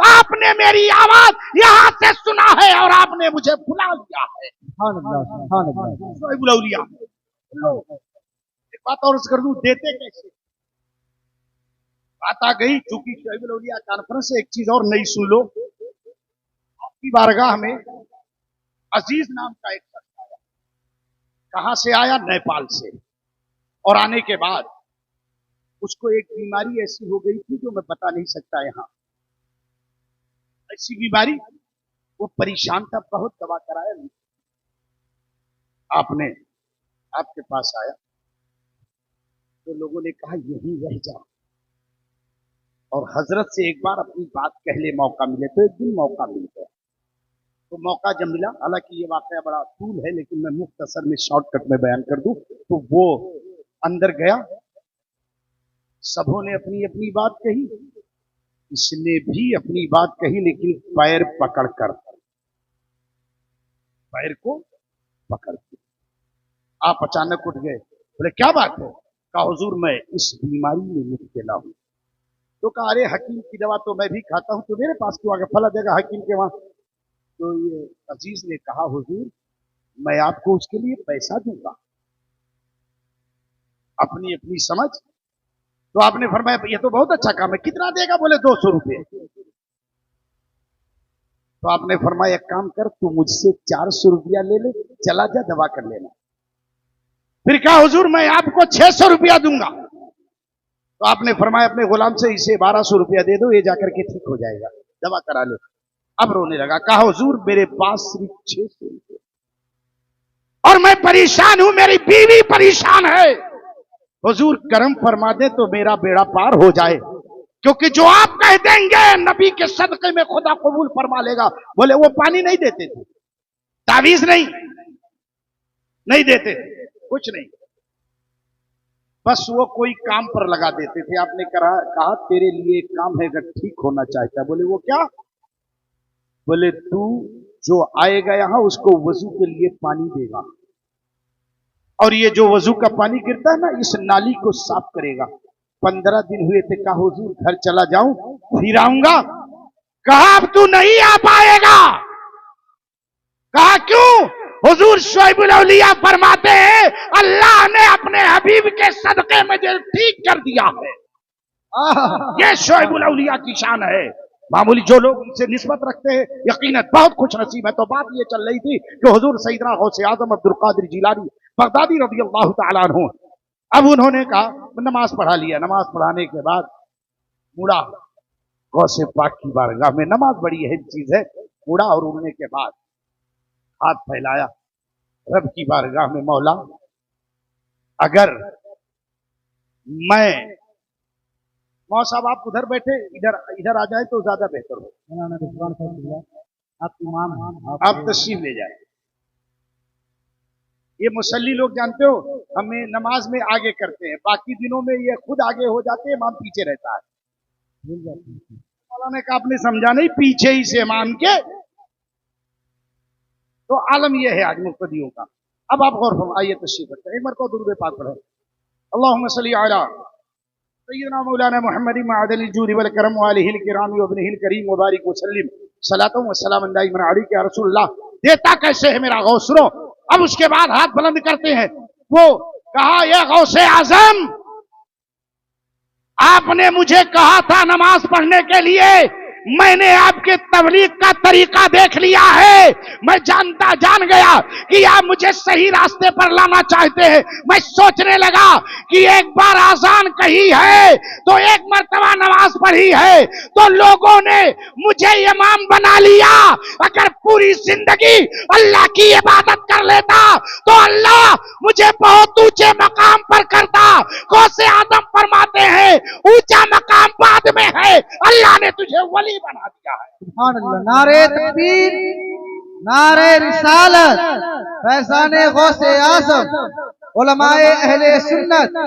आपने मेरी आवाज यहां से सुना है और आपने मुझे बुला लिया है। शैबुल औलिया। एक बात और कर दूं, देते कैसे? बात आ गई चूंकि शैबुल औलिया कॉन्फ्रेंस से, एक चीज और नई सुन लो। आपकी बारगाह में अजीज नाम का एक शख्स आया। कहां से आया? नेपाल से। और आने के बाद उसको एक बीमारी ऐसी हो गई थी जो मैं बता नहीं सकता यहां। ऐसी बीमारी, वो परेशान था, बहुत दवा कराया नहीं। आपके पास आया तो लोगों ने कहा यहीं रह जाओ और हजरत से एक बार अपनी बात कह ले, मौका मिले। तो एक दिन मौका मिल गया। तो मौका जब मिला, हालांकि ये वाकया बड़ा तूल है लेकिन मैं मुख्तसर में शॉर्टकट में बयान कर दूं, तो वो अंदर गया, सबों ने अपनी अपनी बात कही, इसने भी अपनी बात कही, लेकिन पैर पकड़कर, पैर को पकड़ के आप अचानक उठ गए। बोले क्या बात है? कहा हुजूर मैं इस बीमारी में मुब्तला हूं। तो कहा अरे हकीम की दवा तो मैं भी खाता हूं, तो मेरे पास क्यों आ गया? फला देगा हकीम के वहां। तो ये अजीज ने कहा हुजूर मैं आपको उसके लिए पैसा दूंगा, अपनी अपनी समझ। तो आपने फरमाया ये तो बहुत अच्छा काम है, कितना देगा? बोले 200 रुपये। तो आपने फरमाया एक काम कर, तू मुझसे 400 रुपया ले ले, चला जा दवा कर लेना। फिर कहा हुजूर मैं आपको 600 रुपया दूंगा। तो आपने फरमाया अपने गुलाम से इसे 1200 रुपया दे दो, ये जाकर के ठीक हो जाएगा, दवा करा लो। अब रोने लगा। कहा हुजूर मेरे पास सिर्फ 600 रुपये और मैं परेशान हूं, मेरी बीवी परेशान है। हुजूर करम फरमा दे तो मेरा बेड़ा पार हो जाए, क्योंकि जो आप कह देंगे नबी के सदके में खुदा कबूल फरमा लेगा। बोले वो पानी नहीं देते थे, तावीज नहीं देते थे, कुछ नहीं, बस वो कोई काम पर लगा देते थे। आपने कहा तेरे लिए एक काम है, अगर ठीक होना चाहता है। बोले वो क्या? बोले तू जो आएगा यहां उसको वजू के लिए पानी देगा, और ये जो वजू का पानी गिरता है ना, इस नाली को साफ करेगा। 15 दिन हुए थे। कहा हुजूर घर चला जाऊं फिर आऊंगा। कहा अब तू नहीं आ पाएगा। कहा क्यों? हुजूर शुएबुल औलिया फरमाते हैं अल्लाह ने अपने हबीब के सदके में दिल ठीक कर दिया है। ये शुएबुल औलिया की शान है। मामूली जो लोग उनसे निस्बत रखते हैं यकीनन बहुत खुश नसीब है। तो बात ये चल रही थी कि हुजूर सैयदना गौसे आजम अब्दुल कादिर जिलानी बगदादी रज़ियल्लाहु तआला अन्हु, अब उन्होंने कहा नमाज पढ़ा लिया। नमाज पढ़ाने के बाद मुड़ा गौसे पाक की बारगाह में। नमाज बड़ी अहम चीज है। मुड़ा और उड़ने के बाद हाथ फैलाया रब की बारगाह में, मौला अगर मैं, मौला साहब आप उधर बैठे, इधर आ जाए तो ज्यादा बेहतर हो। आप तशरीफ ले जाए। ये मुसल्ली लोग जानते हो हमें नमाज में आगे करते हैं, बाकी दिनों में ये खुद आगे हो जाते हैं, इमाम पीछे रहता है। मौला ने कहा आपने समझा नहीं, पीछे ही से इमाम के। तो आलम यह है आज मुक्तदियों का। अब आप गौर फरमाइए, तशरीफ रखते हैं, एक मरतबा दुरूद पाक पढ़ो। अल्लाहुम्मा सल्ली अला सय्यिदना मौलाना मुहम्मद मअदल जूद वल करम व आलिहिल किराम व इब्निहिल करीम व बारिक व सल्लिम सलातो व सलाम अलैहि मन अली के रसूलुल्लाह, देता कैसे है मेरा गौस। सुनो, अब उसके बाद हाथ बुलंद करते हैं। वो कहा, ये गौसे आजम, आपने मुझे कहा था नमाज पढ़ने के लिए, मैंने आपके तबलीग का तरीका देख लिया है। मैं जान गया कि आप मुझे सही रास्ते पर लाना चाहते हैं। मैं सोचने लगा कि एक बार आजान कही है तो एक मर्तबा नमाज पढ़ी है तो लोगों ने मुझे इमाम बना लिया। अगर पूरी जिंदगी अल्लाह की इबादत कर लेता तो अल्लाह मुझे बहुत ऊंचे मकाम पर करता। गौसे आदम फरमाते हैं, ऊंचा मकाम बाद में है, अल्लाह ने तुझे वली बना दिया है। सुभान अल्लाह। नारे तकबीर, नारे रिसालत, फैज़ाने गौसे आज़म, उलमाए अहले सुन्नत,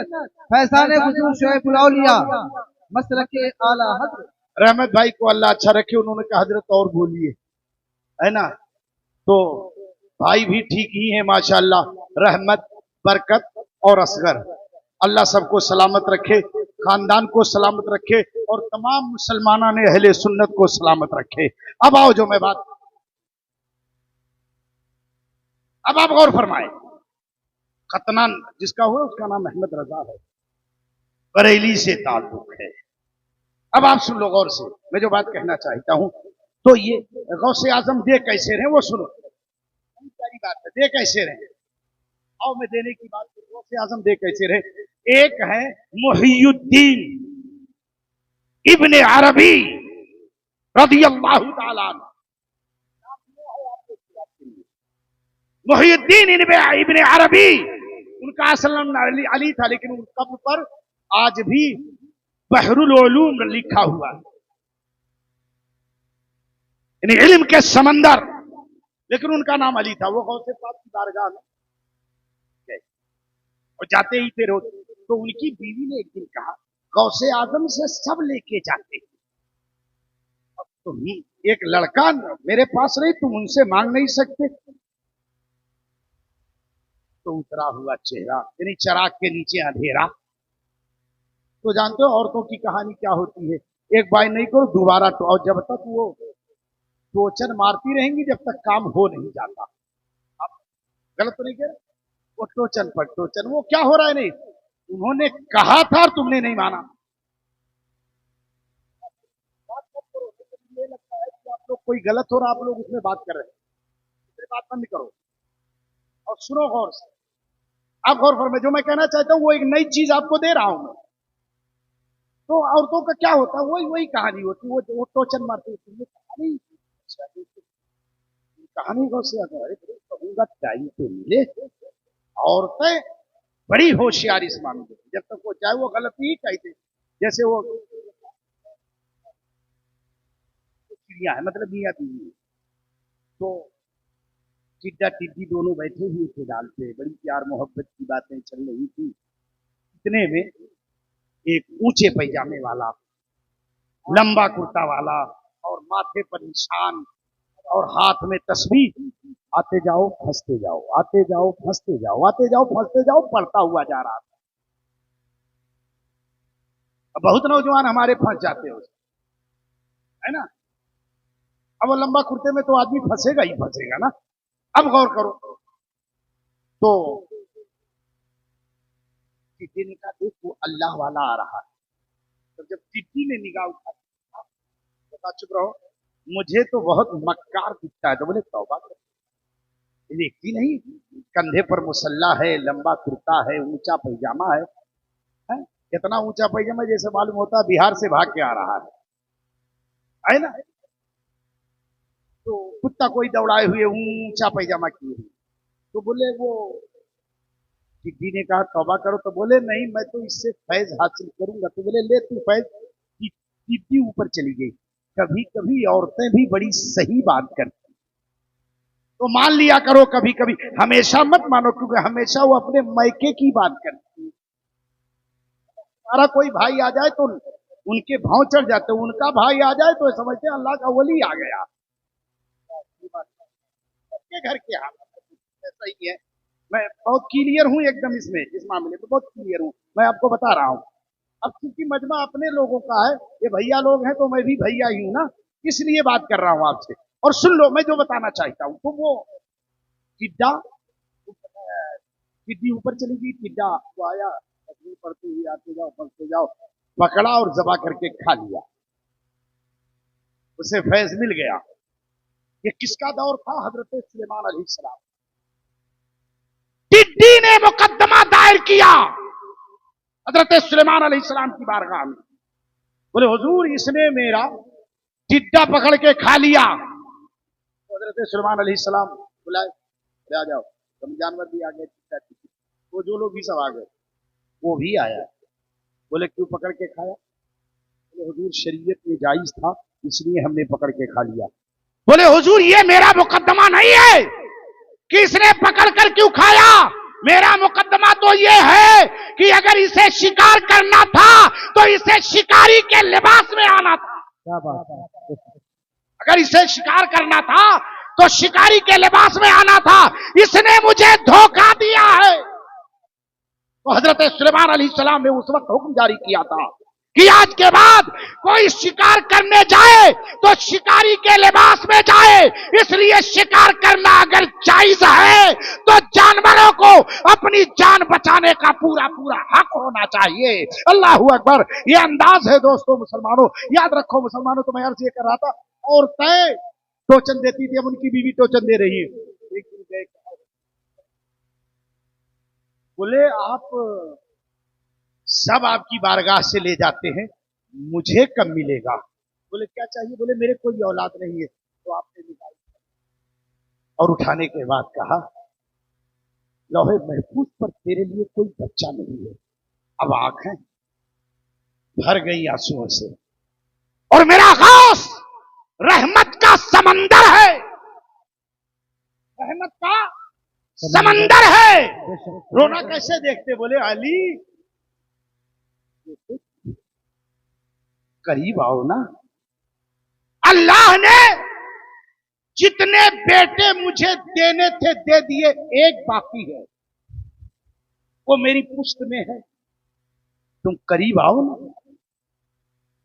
फैज़ाने हुजूर शुएबुल औलिया, मसलके आला हज़रत। रहमत भाई को अल्लाह अच्छा रखे, उन्होंने कहा हजरत और बोलिए, है ना। तो भाई भी ठीक ही है माशाअल्लाह। रहमत, बरकत और असगर, अल्लाह सबको सलामत रखे, खानदान को सलामत रखे और तमाम मुसलमाना ने अहले सुन्नत को सलामत रखे। अब आओ जो मैं बात, अब आप गौर फरमाए। खतना जिसका हुआ उसका नाम अहमद रजा है, बरेली से ताल्लुक है। अब आप सुन लो गौर से, मैं जो बात कहना चाहता हूं। तो ये गौसे आजम दे कैसे रहे वो सुनो, सारी बात है, दे कैसे रहे। आओ मैं देने की बात करूं, गौसे आजम दे कैसे रहे। एक है मुहियुद्दीन इब्ने अरबी रदियल्लाहु ताला अन्हु। मुहियुद्दीन इब्ने अरबी, उनका असल नाम अली था, लेकिन उन कब्र पर आज भी बहरुल उलूम लिखा हुआ है, यानी इल्म के समंदर, लेकिन उनका नाम अली था। वो गौसे पाक की बारगाह में गए और जाते ही थे रोज, तो उनकी बीवी ने एक दिन कहा, गौसे आजम से सब लेके जाते हैं, अब तुम एक लड़का मेरे पास नहीं, तुम उनसे मांग नहीं सकते। तो उतरा हुआ चेहरा, यानी चराग के नीचे अंधेरा। तो जानते हो औरतों की कहानी क्या होती है, एक बार नहीं करो दोबारा तो, और जब तक वो टोचन मारती रहेंगी जब तक काम हो नहीं जाता। आप गलत तो नहीं कह रहे, वो टोचन पर टोचन, वो क्या हो रहा है, नहीं उन्होंने कहा था और तुमने नहीं माना। ये लगता है कि आप लोग कोई गलत हो रहा, आप लोग उसमें बात कर रहे हैं, बात बंद करो और सुनो गौर से। आप गौर फरमाइए, जो मैं कहना चाहता हूं वो एक नई चीज आपको दे रहा हूं मैं। तो औरतों का क्या होता है, वही वही कहानी होती है, वो टोचन मारती होती है। कहानी कहानी गौर से कहूंगा टाइम तो मिले। औरतें बड़ी होशियार इस मामले में, जब तक वो चाहे वो गलती ही कहते, जैसे वो चिड़िया है, मतलब मियाँ बीवी, तो टिड्डा टिड्डी दोनों बैठे हुए थे डाल पे, बड़ी प्यार मोहब्बत की बातें चल रही थी। इतने में एक ऊंचे पैजामे वाला, लंबा कुर्ता वाला और माथे पर निशान और हाथ में तस्बीह, आते जाओ फंसते जाओ, आते जाओ फंसते जाओ, आते जाओ फंसते जाओ, पढ़ता हुआ जा रहा था। अब बहुत नौजवान हमारे फंस जाते हो, है ना। अब वो लंबा कुर्ते में तो आदमी फंसेगा ही फंसेगा ना। अब गौर करो, तो टिड्डी ने कहा देखो अल्लाह वाला आ रहा है। तो जब टिड्डी ने निगाह उठाई, बता चुप रहो, मुझे तो बहुत मक्कार दिखता है। तो बोले तौबा कर, देखती नहीं, कंधे पर मुसल्ला है, लंबा कुर्ता है, ऊंचा पैजामा है? इतना ऊंचा पैजामा जैसे मालूम होता है बिहार से भाग के आ रहा है ना। तो कुत्ता कोई दौड़ाए हुए ऊंचा पैजामा किए हुए, तो बोले वो टिड्डी ने कहा तौबा करो। तो बोले नहीं, मैं तो इससे फैज हासिल करूंगा। तो बोले ले तू फैज। टिड्डी ऊपर चली गई। कभी कभी औरतें भी बड़ी सही बात करती, तो मान लिया करो कभी कभी, हमेशा मत मानो, क्योंकि हमेशा वो अपने मैके की बात करती है। हमारा कोई भाई आ जाए तो उनके भाव चढ़ जाते, उनका भाई आ जाए तो समझते हैं अल्लाह का वली आ गया। घर के हाल ऐसा ही है। मैं बहुत क्लियर हूं एकदम इसमें, इस मामले में बहुत क्लियर हूं, मैं आपको बता रहा हूं। अब क्योंकि मजमा अपने लोगों का है, ये भैया लोग हैं तो मैं भी भैया ही हूं ना, इसलिए बात कर रहा हूं आपसे। और सुन लो, मैं जो बताना चाहता हूं, तो वो टिड्डा, टिड्डी ऊपर चली गई, टिड्डा वो आया, तस्वीर पढ़ते हुए आते जाओ, पढ़ते जाओ, पकड़ा और जबा करके खा लिया, उसे फैज मिल गया। ये किसका दौर था? हजरत सुलेमान अलैहिस्सलाम। टिड्डी ने मुकदमा दायर किया हजरत सुलेमान अलैहिस्सलाम की बारगाह में। बोले हुजूर, इसने मेरा टिड्डा पकड़ के खा लिया। तो हजरत सुलेमान अलैहिस्सलाम बुलाए, आ जाओ, तुम जानवर भी आ गए, वो जो लोग भी सब आ गए, वो भी आया। बोले क्यों पकड़ के खाया? बोले हुजूर, शरीयत में जायज था, इसलिए हमने पकड़ के खा लिया। बोले हुजूर, ये मेरा मुकदमा नहीं है कि इसने पकड़ कर क्यों खाया। मेरा मुकदमा तो ये है कि अगर इसे शिकार करना था तो इसे शिकारी के लिबास में आना था। क्या बात है। अगर इसे शिकार करना था तो शिकारी के लिबास में आना था। इसने मुझे धोखा दिया है। तो हजरत सुलेमान अलैहिस्सलाम ने उस वक्त हुक्म जारी किया था कि आज के बाद कोई शिकार करने जाए तो शिकारी के लिबास में जाए। इसलिए शिकार करना अगर जायज है तो जानवरों को अपनी जान बचाने का पूरा पूरा हक होना चाहिए। अल्लाह अकबर। ये अंदाज है दोस्तों मुसलमानों, याद रखो मुसलमानों। तो मैं अर्ज ये कर रहा था, औरतें टोचन देती थी, अब उनकी बीवी टोचन दे रही है। एक दिन गए, बोले आप सब आपकी बारगाह से ले जाते हैं, मुझे कब मिलेगा? बोले क्या चाहिए? बोले मेरे कोई औलाद नहीं है। तो आपने निकाल और उठाने के बाद कहा, लौहे महफूज पर तेरे लिए कोई बच्चा नहीं है। अब आंखें भर गई आंसुओं से, और मेरा गौस रहमत का समंदर है, रहमत का समंदर है। रोना कैसे देखते? बोले अली करीब आओ ना। अल्लाह ने जितने बेटे मुझे देने थे दे दिए, एक बाकी है, वो मेरी पुश्त में है। तुम करीब आओ ना,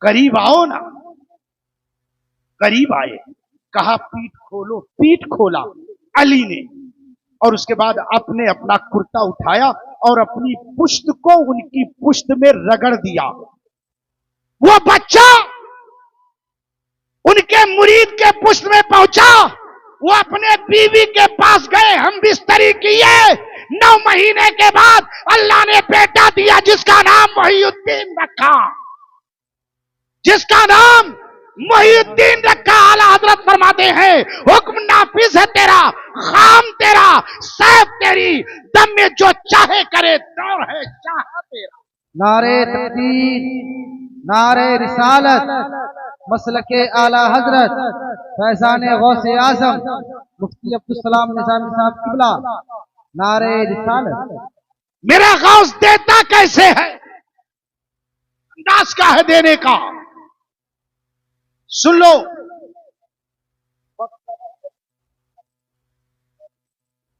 करीब आओ ना। करीब आए, कहा पीठ खोलो। पीठ खोला अली ने, और उसके बाद आपने अपना कुर्ता उठाया और अपनी पुश्त को उनकी पुश्त में रगड़ दिया। वो बच्चा उनके मुरीद के पुश्त में पहुंचा। वो अपने बीवी के पास गए, हम बिस्तरी किए। 9 महीने के बाद अल्लाह ने बेटा दिया जिसका नाम मोहिउद्दीन रखा, जिसका नाम मोहिउद्दीन रखा। आला हजरत फरमाते हैं, हुक्म नाफिज है तेरा, खाम तेरा, सैफ तेरी, दम में जो चाहे करे, दौर है चाह तेरा। नारे तकबीर, नारे रिसालत, मसलके आला हजरत फैजान गौसे आजम मुफ्ती अब्दुल सलाम निजामी साहब किबला, नारे रिसालत। मेरा गौस देता कैसे है, अंदाज का है देने का। सुन लो,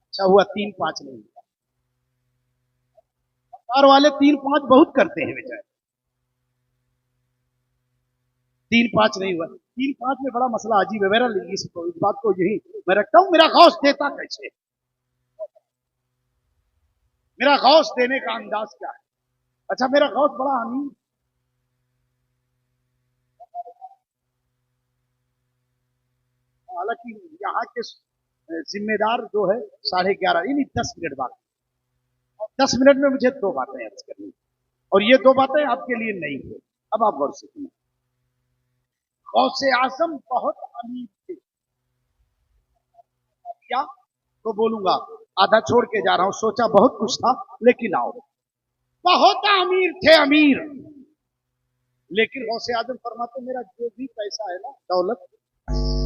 अच्छा हुआ 3-5 नहीं हुआ। कार वाले 3-5 बहुत करते हैं बेचारे। 3-5 नहीं हुआ। 3-5 में बड़ा मसला अजीब है। मेरा इस बात को यही मैं रखता हूं, मेरा गौस देता कैसे, मेरा गौस देने का अंदाज क्या है। अच्छा, मेरा गौस बड़ा अमीर, हालांकि यहाँ के जिम्मेदार जो है 11:30 यानी 10 मिनट बाद, 10 मिनट में मुझे 2 बातें अर्ज करनी, और ये 2 बातें आपके लिए नहीं है। अब आप गौर से सुनिए। गौसे आजम बहुत अमीर थे, क्या तो बोलूंगा, आधा छोड़ के जा रहा हूं, सोचा बहुत कुछ था लेकिन आओ, बहुत अमीर थे, अमीर। लेकिन गौसे आजम फरमाते, मेरा जो भी पैसा है ना, दौलत,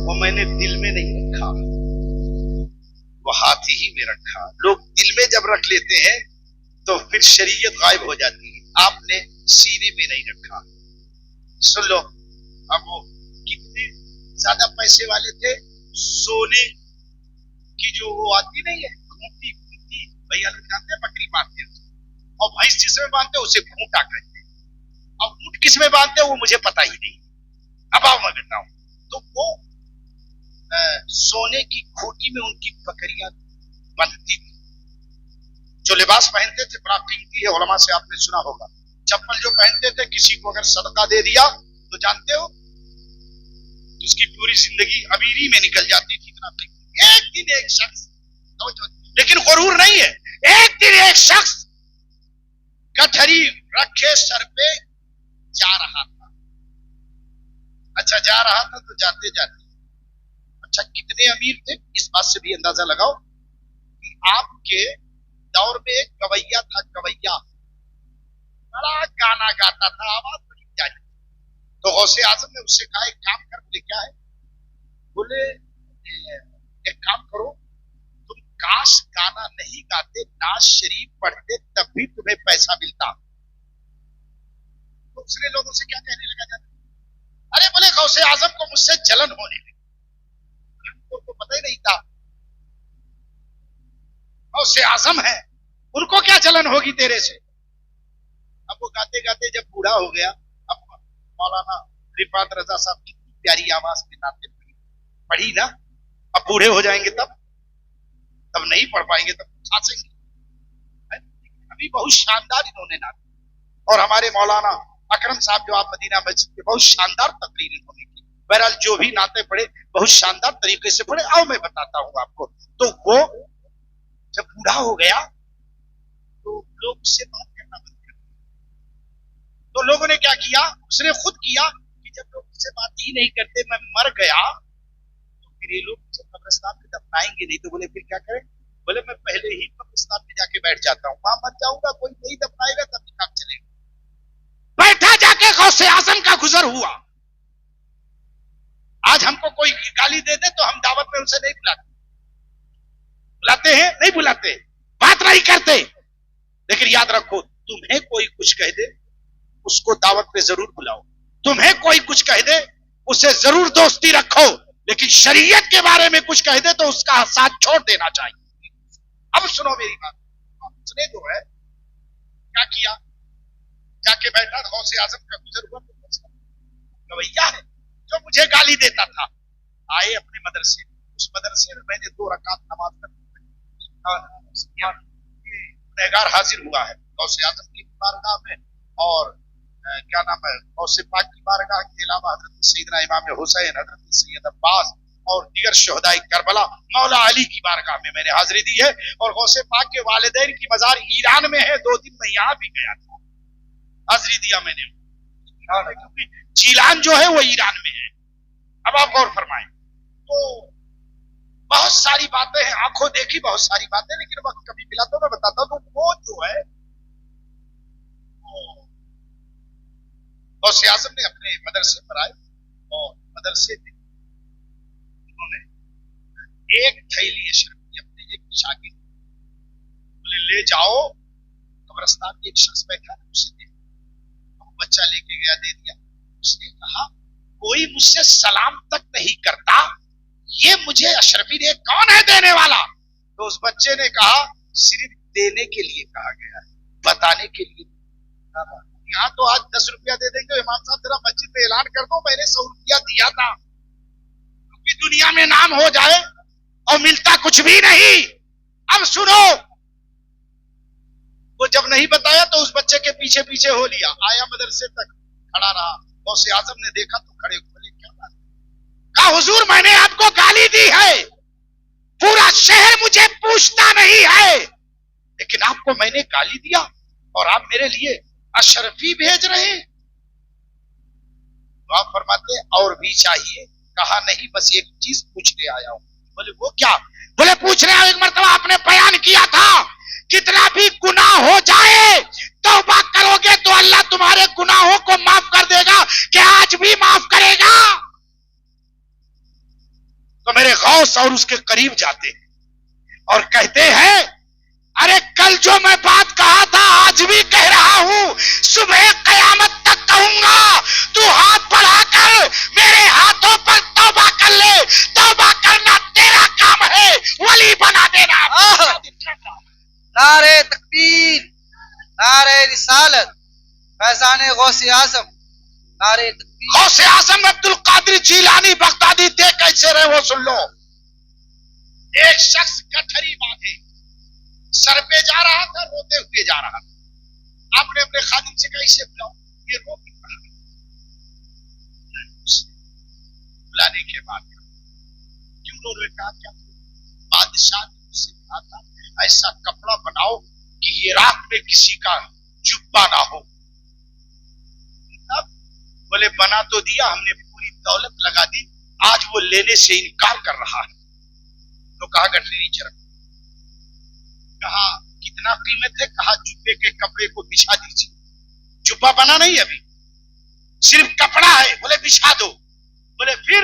वो मैंने दिल में नहीं रखा, वो हाथ ही में रखा। लोग दिल में जब रख लेते हैं तो फिर शरीयत गायब हो जाती है। आपने सीने में नहीं रखा। सुन लो, अब वो कितने ज्यादा पैसे वाले थे। सोने की जो वो आती नहीं है, खूंटी, खूंटी भैया लोग जानते हैं, बकरी बांधते हैं, और भैंस जिसमें बांधते हैं उसे खूंटा कहते हैं, और ऊंट किसमें बांधते हैं वो मुझे पता ही नहीं। अब आओ मैं बताऊं, तो वो सोने की खूंटी में उनकी बकरियां बंधती थी। जो लिबास पहनते थे बड़ा कीमती है, उलमा से आपने सुना होगा। चप्पल जो पहनते थे, किसी को अगर सदका दे दिया तो जानते हो उसकी पूरी जिंदगी अमीरी में निकल जाती थी। इतना एक दिन एक शख्स, लेकिन गुरूर नहीं है, एक दिन एक शख्स गठरी रखे सर पे जा रहा था। अच्छा, जा रहा था तो जाते जाते, अच्छा कितने अमीर थे इस बात से भी अंदाजा लगाओ कि आपके दौर में एक गवैया था, गवैया बड़ा गाना गाता था, आवाज बड़ी प्यारी। तो गौसे आजम ने उससे कहा एक काम कर। बोले क्या है? बोले एक काम करो, तुम काश गाना नहीं गाते, नाज शरीफ पढ़ते, तब भी तुम्हें पैसा मिलता। तो दूसरे लोगों से क्या कहने लगा जाता? अरे बोले गौसे आजम को मुझसे जलन होने लगी। तो पता ही नहीं था गौसे आजम है, उनको क्या जलन होगी तेरे से। अब वो गाते गाते जब बूढ़ा हो गया, अब मौलाना रिफात रजा साहब की प्यारी आवाज में नाते पढ़ी ना, अब बूढ़े हो जाएंगे तब नहीं पढ़ पाएंगे, तब खासेंगे। अभी बहुत शानदार इन्होंने नाते, और हमारे मौलाना अकरम साहब जो आप मदीना मस्जिद के, बहुत शानदार तकरीर इन्होंने की। बहरहाल जो भी नाते पढ़े बहुत शानदार तरीके से पढ़े। आओ मैं बताता हूं आपको। तो वो जब बूढ़ा हो गया तो लोग उससे बात करना बंद कर दिया। तो लोगों ने क्या किया, उसने खुद किया कि जब लोग उससे बात ही नहीं करते, मैं मर गया तो फिर ये लोग मुझे कब्रिस्तान में दफनाएंगे नहीं। तो बोले फिर क्या करें? बोले मैं पहले ही कब्रिस्तान में जाके बैठ जाता हूँ, वहां मर जाऊंगा, कोई नहीं दफनाएगा, तब काम चलेगा। बैठा जाके गौसे आजम का गुजर हुआ। आज हमको कोई गाली दे दे तो हम दावत में उसे नहीं बुलाते हैं, नहीं बुलाते, बात नहीं करते। लेकिन याद रखो, तुम्हें कोई कुछ कह दे उसको दावत पे जरूर बुलाओ, तुम्हें कोई कुछ कह दे उसे जरूर दोस्ती रखो, लेकिन शरीयत के बारे में कुछ कह दे तो उसका साथ छोड़ देना चाहिए। अब सुनो मेरी बात। उसने जो है क्या किया, जाके बैठा, गौसे आजम का गुजर हुआ। तो गवैया है जो मुझे गाली देता था, आए अपने मदरसे, उस मदरसे में मैंने 2 रकात नमाज पढ़ी। गुनहगार हाजिर हुआ है गौसे आजम की बारगाह में, और क्या नाम है, गौसे पाक की बारगाह के अलावा हजरत सैयदना इमाम हुसैन, हजरत सैयद अब्बास और दीगर शोहदाए करबला, मौला अली की बारगाह में मैंने हाजिरी दी है। और गौसे पाक के वालिदैन की मजार ईरान में है, 2 दिन में यहां भी गया था, हाजिरी दिया मैंने, क्योंकि जीलान जो है वो ईरान में है। अब आप गौर फरमाएं। तो बहुत सारी बातें हैं, आंखों देखी बहुत सारी बातें, लेकिन वक्त कभी मिला तो मैं बताता हूं। तो वो जो है गौसे आजम ने अपने मदरसे पर आए और मदरसे में उन्होंने एक थैली अशरफ की अपने एक शागिर्द, बोले ले जाओ, कब्रिस्तान में एक शख्स बैठा है उसे दे। बच्चा लेके गया, दे दिया। उसने कहा कोई मुझसे सलाम तक नहीं करता, ये मुझे अशरफी दे, कौन है देने वाला? तो उस बच्चे ने कहा सिर्फ देने के लिए कहा गया है, बताने के लिए। यहाँ तो आज 10 रुपया दे देंगे, इमाम साहब जरा मस्जिद में ऐलान कर दो मैंने 100 रुपया दिया था, क्योंकि दुनिया में नाम हो जाए और मिलता कुछ भी नहीं। अब सुनो, वो जब नहीं बताया तो उस बच्चे के पीछे पीछे हो लिया, आया मदरसे तक खड़ा रहा। गौसे आजम ने देखा तो खड़े बोले क्या बात? कहा हुजूर मैंने आपको गाली दी है, पूरा शहर मुझे पूछता नहीं है, लेकिन आपको मैंने गाली दिया और आप मेरे लिए अशरफी भेज रहे हैं। तो आप फरमाते और भी चाहिए? कहा नहीं, बस एक चीज पूछने आया हूं। बोले वो क्या? बोले पूछ रहे हो, एक मरतबा आपने बयान किया था कितना भी गुनाह हो जाए तौबा करोगे तो अल्लाह तुम्हारे गुनाहों को माफ कर देगा, क्या आज भी माफ करेगा? तो मेरे गौस और उसके करीब जाते हैं और कहते हैं अरे कल जो मैं बात कहा था आज भी कह रहा हूं, सुबह कयामत तक कहूंगा, तू हाथ बढ़ाकर मेरे हाथों पर तौबा कर ले, तौबा करना तेरा काम है, वली बना देना। नारे तकबीर, नारे रिसालत, फैजान गौसे आजम, नारे तकबीर। गौसे आजम अब्दुल कादिर जीलानी बगदादी देख कैसे रहे वो सुन लो। एक शख्स गठरी बांधे सर पे जा रहा था, रोते हुए जा रहा था। आपने अपने खादिम से कहा इसे बुलाओ, ये रो क्यों रहा है? बुलाने के बाद क्यों रो रहे? कहा क्या बादशाह ने मुझसे कहा था ऐसा कपड़ा बनाओ कि ये रात में किसी का जुब्बा ना हो। बोले बना तो दिया हमने, पूरी दौलत लगा दी, आज वो लेने से इनकार कर रहा है। तो कहा गठरी चरक, कहा कितना कीमत है? कहा जुब्बे के कपड़े को बिछा दीजिए। जुब्बा बना नहीं अभी, सिर्फ कपड़ा है। बोले बिछा दो। बोले फिर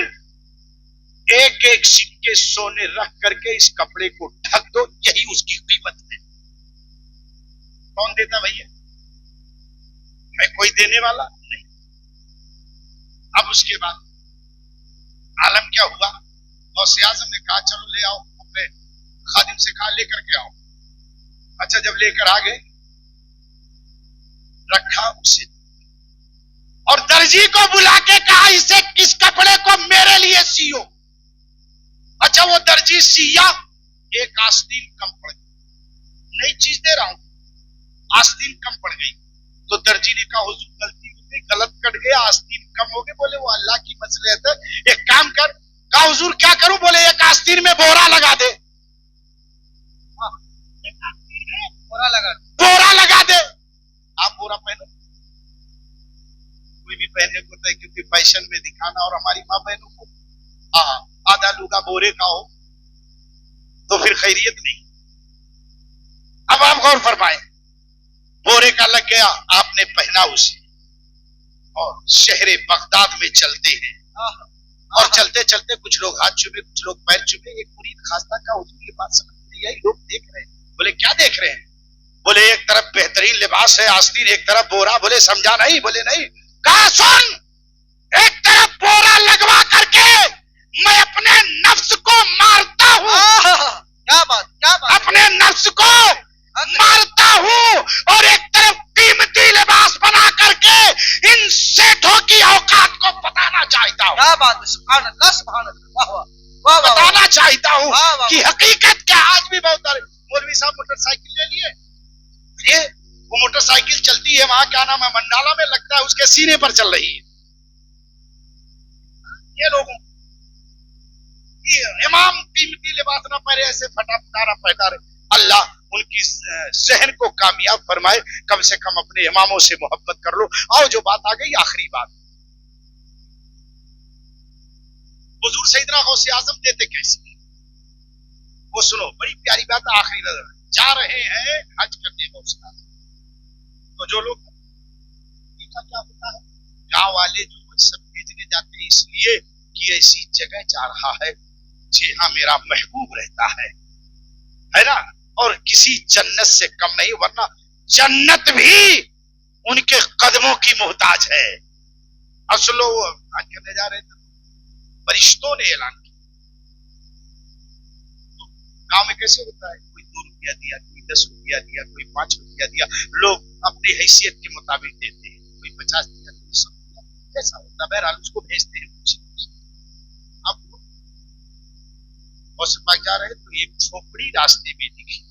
एक एक सिक्के सोने रख करके इस कपड़े को ढक दो, यही उसकी कीमत है। कौन देता भैया? है कोई देने वाला नहीं। अब उसके बाद आलम क्या हुआ? गौसे आजम ने कहा चलो ले आओ, अपने खादिम से कहा लेकर के आओ। अच्छा जब लेकर आ गए, रखा उसे और दर्जी को बुला के कहा इसे किस कपड़े को मेरे लिए सियो। अच्छा वो दर्जी सिया, एक आस्तीन कम पड़ गई। नई चीज दे रहा हूं, आस्तीन कम पड़ गई। तो दर्जी ने कहा हुजूर गलती में गलत कट गया, आस्तीन कम हो गए। बोले वो अल्लाह की मसलियत है, एक काम कर। कहा हुजूर क्या करूं? बोले एक आस्तीन में बोरा लगा दे। बोरा लगा दे। बोरा लगा दे। आप बोरा पहनो, कोई भी पहनने को तो, क्योंकि फैशन में दिखाना। और हमारी माँ बहनों को आधा लुगा बोरे का हो तो फिर खैरियत नहीं। अब आप गौर फरमाए, बोरे का लग गया, आपने पहना उसे और शहरे बगदाद में चलते हैं। और चलते चलते कुछ लोग हाथ चुमे, कुछ लोग पैर चुमे। एक मुरीद खास्ता का हुजूर ये बात समझ नहीं आई, लोग देख रहे हैं। बोले क्या देख रहे हैं? बोले एक तरफ बेहतरीन लिबास है आस्तीन, एक तरफ बोरा। बोले समझा नहीं? बोले नहीं। कहा सुन, एक तरफ बोरा लगवा करके मैं अपने नफ्स को मारता हूँ। क्या बात, क्या बात। अपने नफ्स को मारता हूँ और एक तरफ कीमती लिबास बना करके इन सेठों की औकात को बताना चाहता हूँ। क्या बात है, सुभान अल्लाह, सुभान अल्लाह, वाह वाह वाह वाह। बताना चाहता हूँ वाह, वाह, कि हकीकत क्या। आज भी बहुत सारे मौलवी साहब मोटरसाइकिल ले लिए, ये वो मोटरसाइकिल चलती है वहां, क्या नाम है, मंडाला में, लगता है उसके सीने पर चल रही है। ये लोगों इमाम कीमती लिबास ना पहने, ऐसे फटा फटारा पहना रहे। अल्लाह उनकी जहन को कामयाब फरमाए। कम से कम अपने इमामों से मोहब्बत कर लो। आओ जो बात आ गई, आखिरी बात, हुजूर सैयदना गौसे आजम देते कैसे, वो सुनो, बड़ी प्यारी बात। आखिरी नजर जा रहे हैं हज करने गौसे आजम, तो जो लोग का क्या होता है, गांव वाले जो सब भेजने जाते हैं इसलिए कि ऐसी जगह जा रहा है जहां मेरा महबूब रहता है ना, और किसी जन्नत से कम नहीं, वरना जन्नत भी उनके कदमों की मोहताज है। असलो वो हज करने जा रहे थे, फरिश्तों ने ऐलान किया। तो गांव में कैसे होता है, कोई 2 रुपया दिया, कोई 10 रुपया दिया, कोई 5 रुपया दिया। लोग अपनी हैसियत के मुताबिक देते हैं, कोई 50 दिया, कोई 100 दिया, ऐसा होता है। बहरहाल उसको भेजते हैं। अब गौसे पाक जा रहे तो एक झोपड़ी रास्ते में दिखी।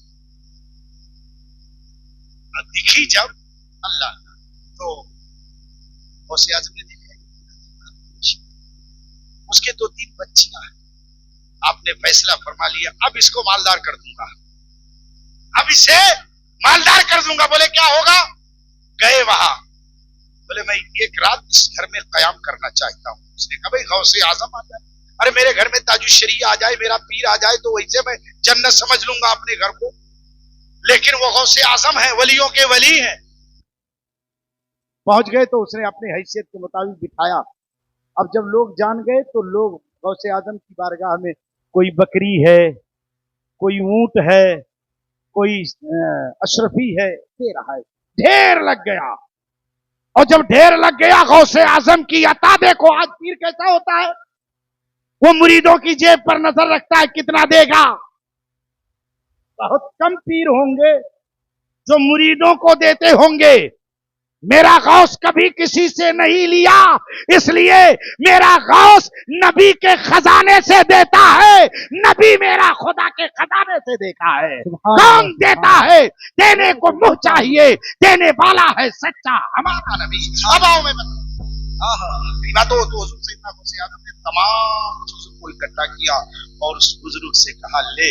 जब अल्लाह, तो गौसे आजम ने देखा उसके 2-3 बच्चियां हैं। आपने फैसला फरमा लिया, अब इसको मालदार कर दूंगा, अब इसे मालदार कर दूंगा। बोले क्या होगा? गए वहां, बोले मैं एक रात इस घर में कयाम करना चाहता हूं। उसने कहा भाई गौसे आजम आ जाए, अरे मेरे घर में ताजुश्शरिया आ जाए, मेरा पीर आ जाए, तो वैसे मैं जन्नत समझ लूंगा अपने घर को। लेकिन वो गौसे आजम है, वलियों के वली हैं। पहुंच गए तो उसने अपनी हैसियत के मुताबिक बिठाया। अब जब लोग जान गए तो लोग गौसे आजम की बारगाह में, कोई बकरी है, कोई ऊंट है, कोई अशरफी है, दे रहा है। ढेर लग गया। और जब ढेर लग गया, गौसे आजम की अता देखो। आज पीर कैसा होता है, वो मुरीदों की जेब पर नजर रखता है, कितना देगा। बहुत कम पीर होंगे जो मुरीदों को देते होंगे। मेरा गौस कभी किसी से नहीं लिया, इसलिए मेरा गौस नबी के खजाने से देता है। नबी मेरा खुदा के खजाने से देखा है। कौन देता है? देने को मुंह चाहिए, देने वाला है सच्चा हमारा नबी। अब आओ मैं बातों तो हुजूर सैयदना गौसे आजम ने तमाम चीजों को इकट्ठा किया और उस बुजुर्ग से कहा, ले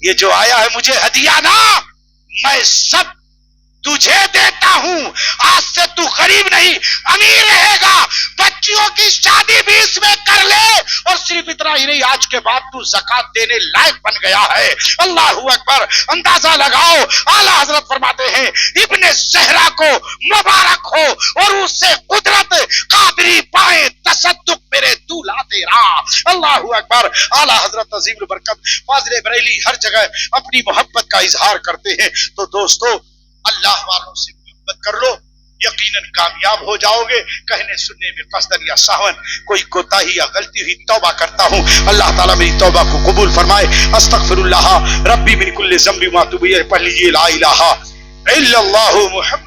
ये जो आया है मुझे हदिया ना, मैं सब तुझे देता हूं। आज से तू गरीब नहीं अमीर रहेगा। बच्चियों की शादी भी इसमें कर ले, और सिर्फ इतना ही नहीं, आज के बाद तू ज़कात देने लायक बन गया है। अल्लाह अकबर। अंदाजा लगाओ, आला हजरत फरमाते हैं इब्ने ज़हरा को मुबारक हो और उससे कुदरत कादरी पाए, तसद्दुक मेरे दूल्हा तेरा। अल्लाह अकबर। आला हजरत अजीम बरकत फाजिल बरेली हर जगह अपनी मोहब्बत का इजहार करते हैं। तो दोस्तों, अल्लाह वालों से मोहब्बत कर लो, यकीनन कामयाब हो जाओगे। कहने सुनने में कसदन या सावन कोई कोताही या गलती हुई तौबा करता हूं। अल्लाह ताला मेरी तौबा को कबूल फरमाए। अस्तगफिरुल्लाह रब्बी मिन कुल्ली ज़ंबि व अतूबु इलैह। पढ़ लीजिए ला इलाहा इल्लल्लाहु मुहम्मद।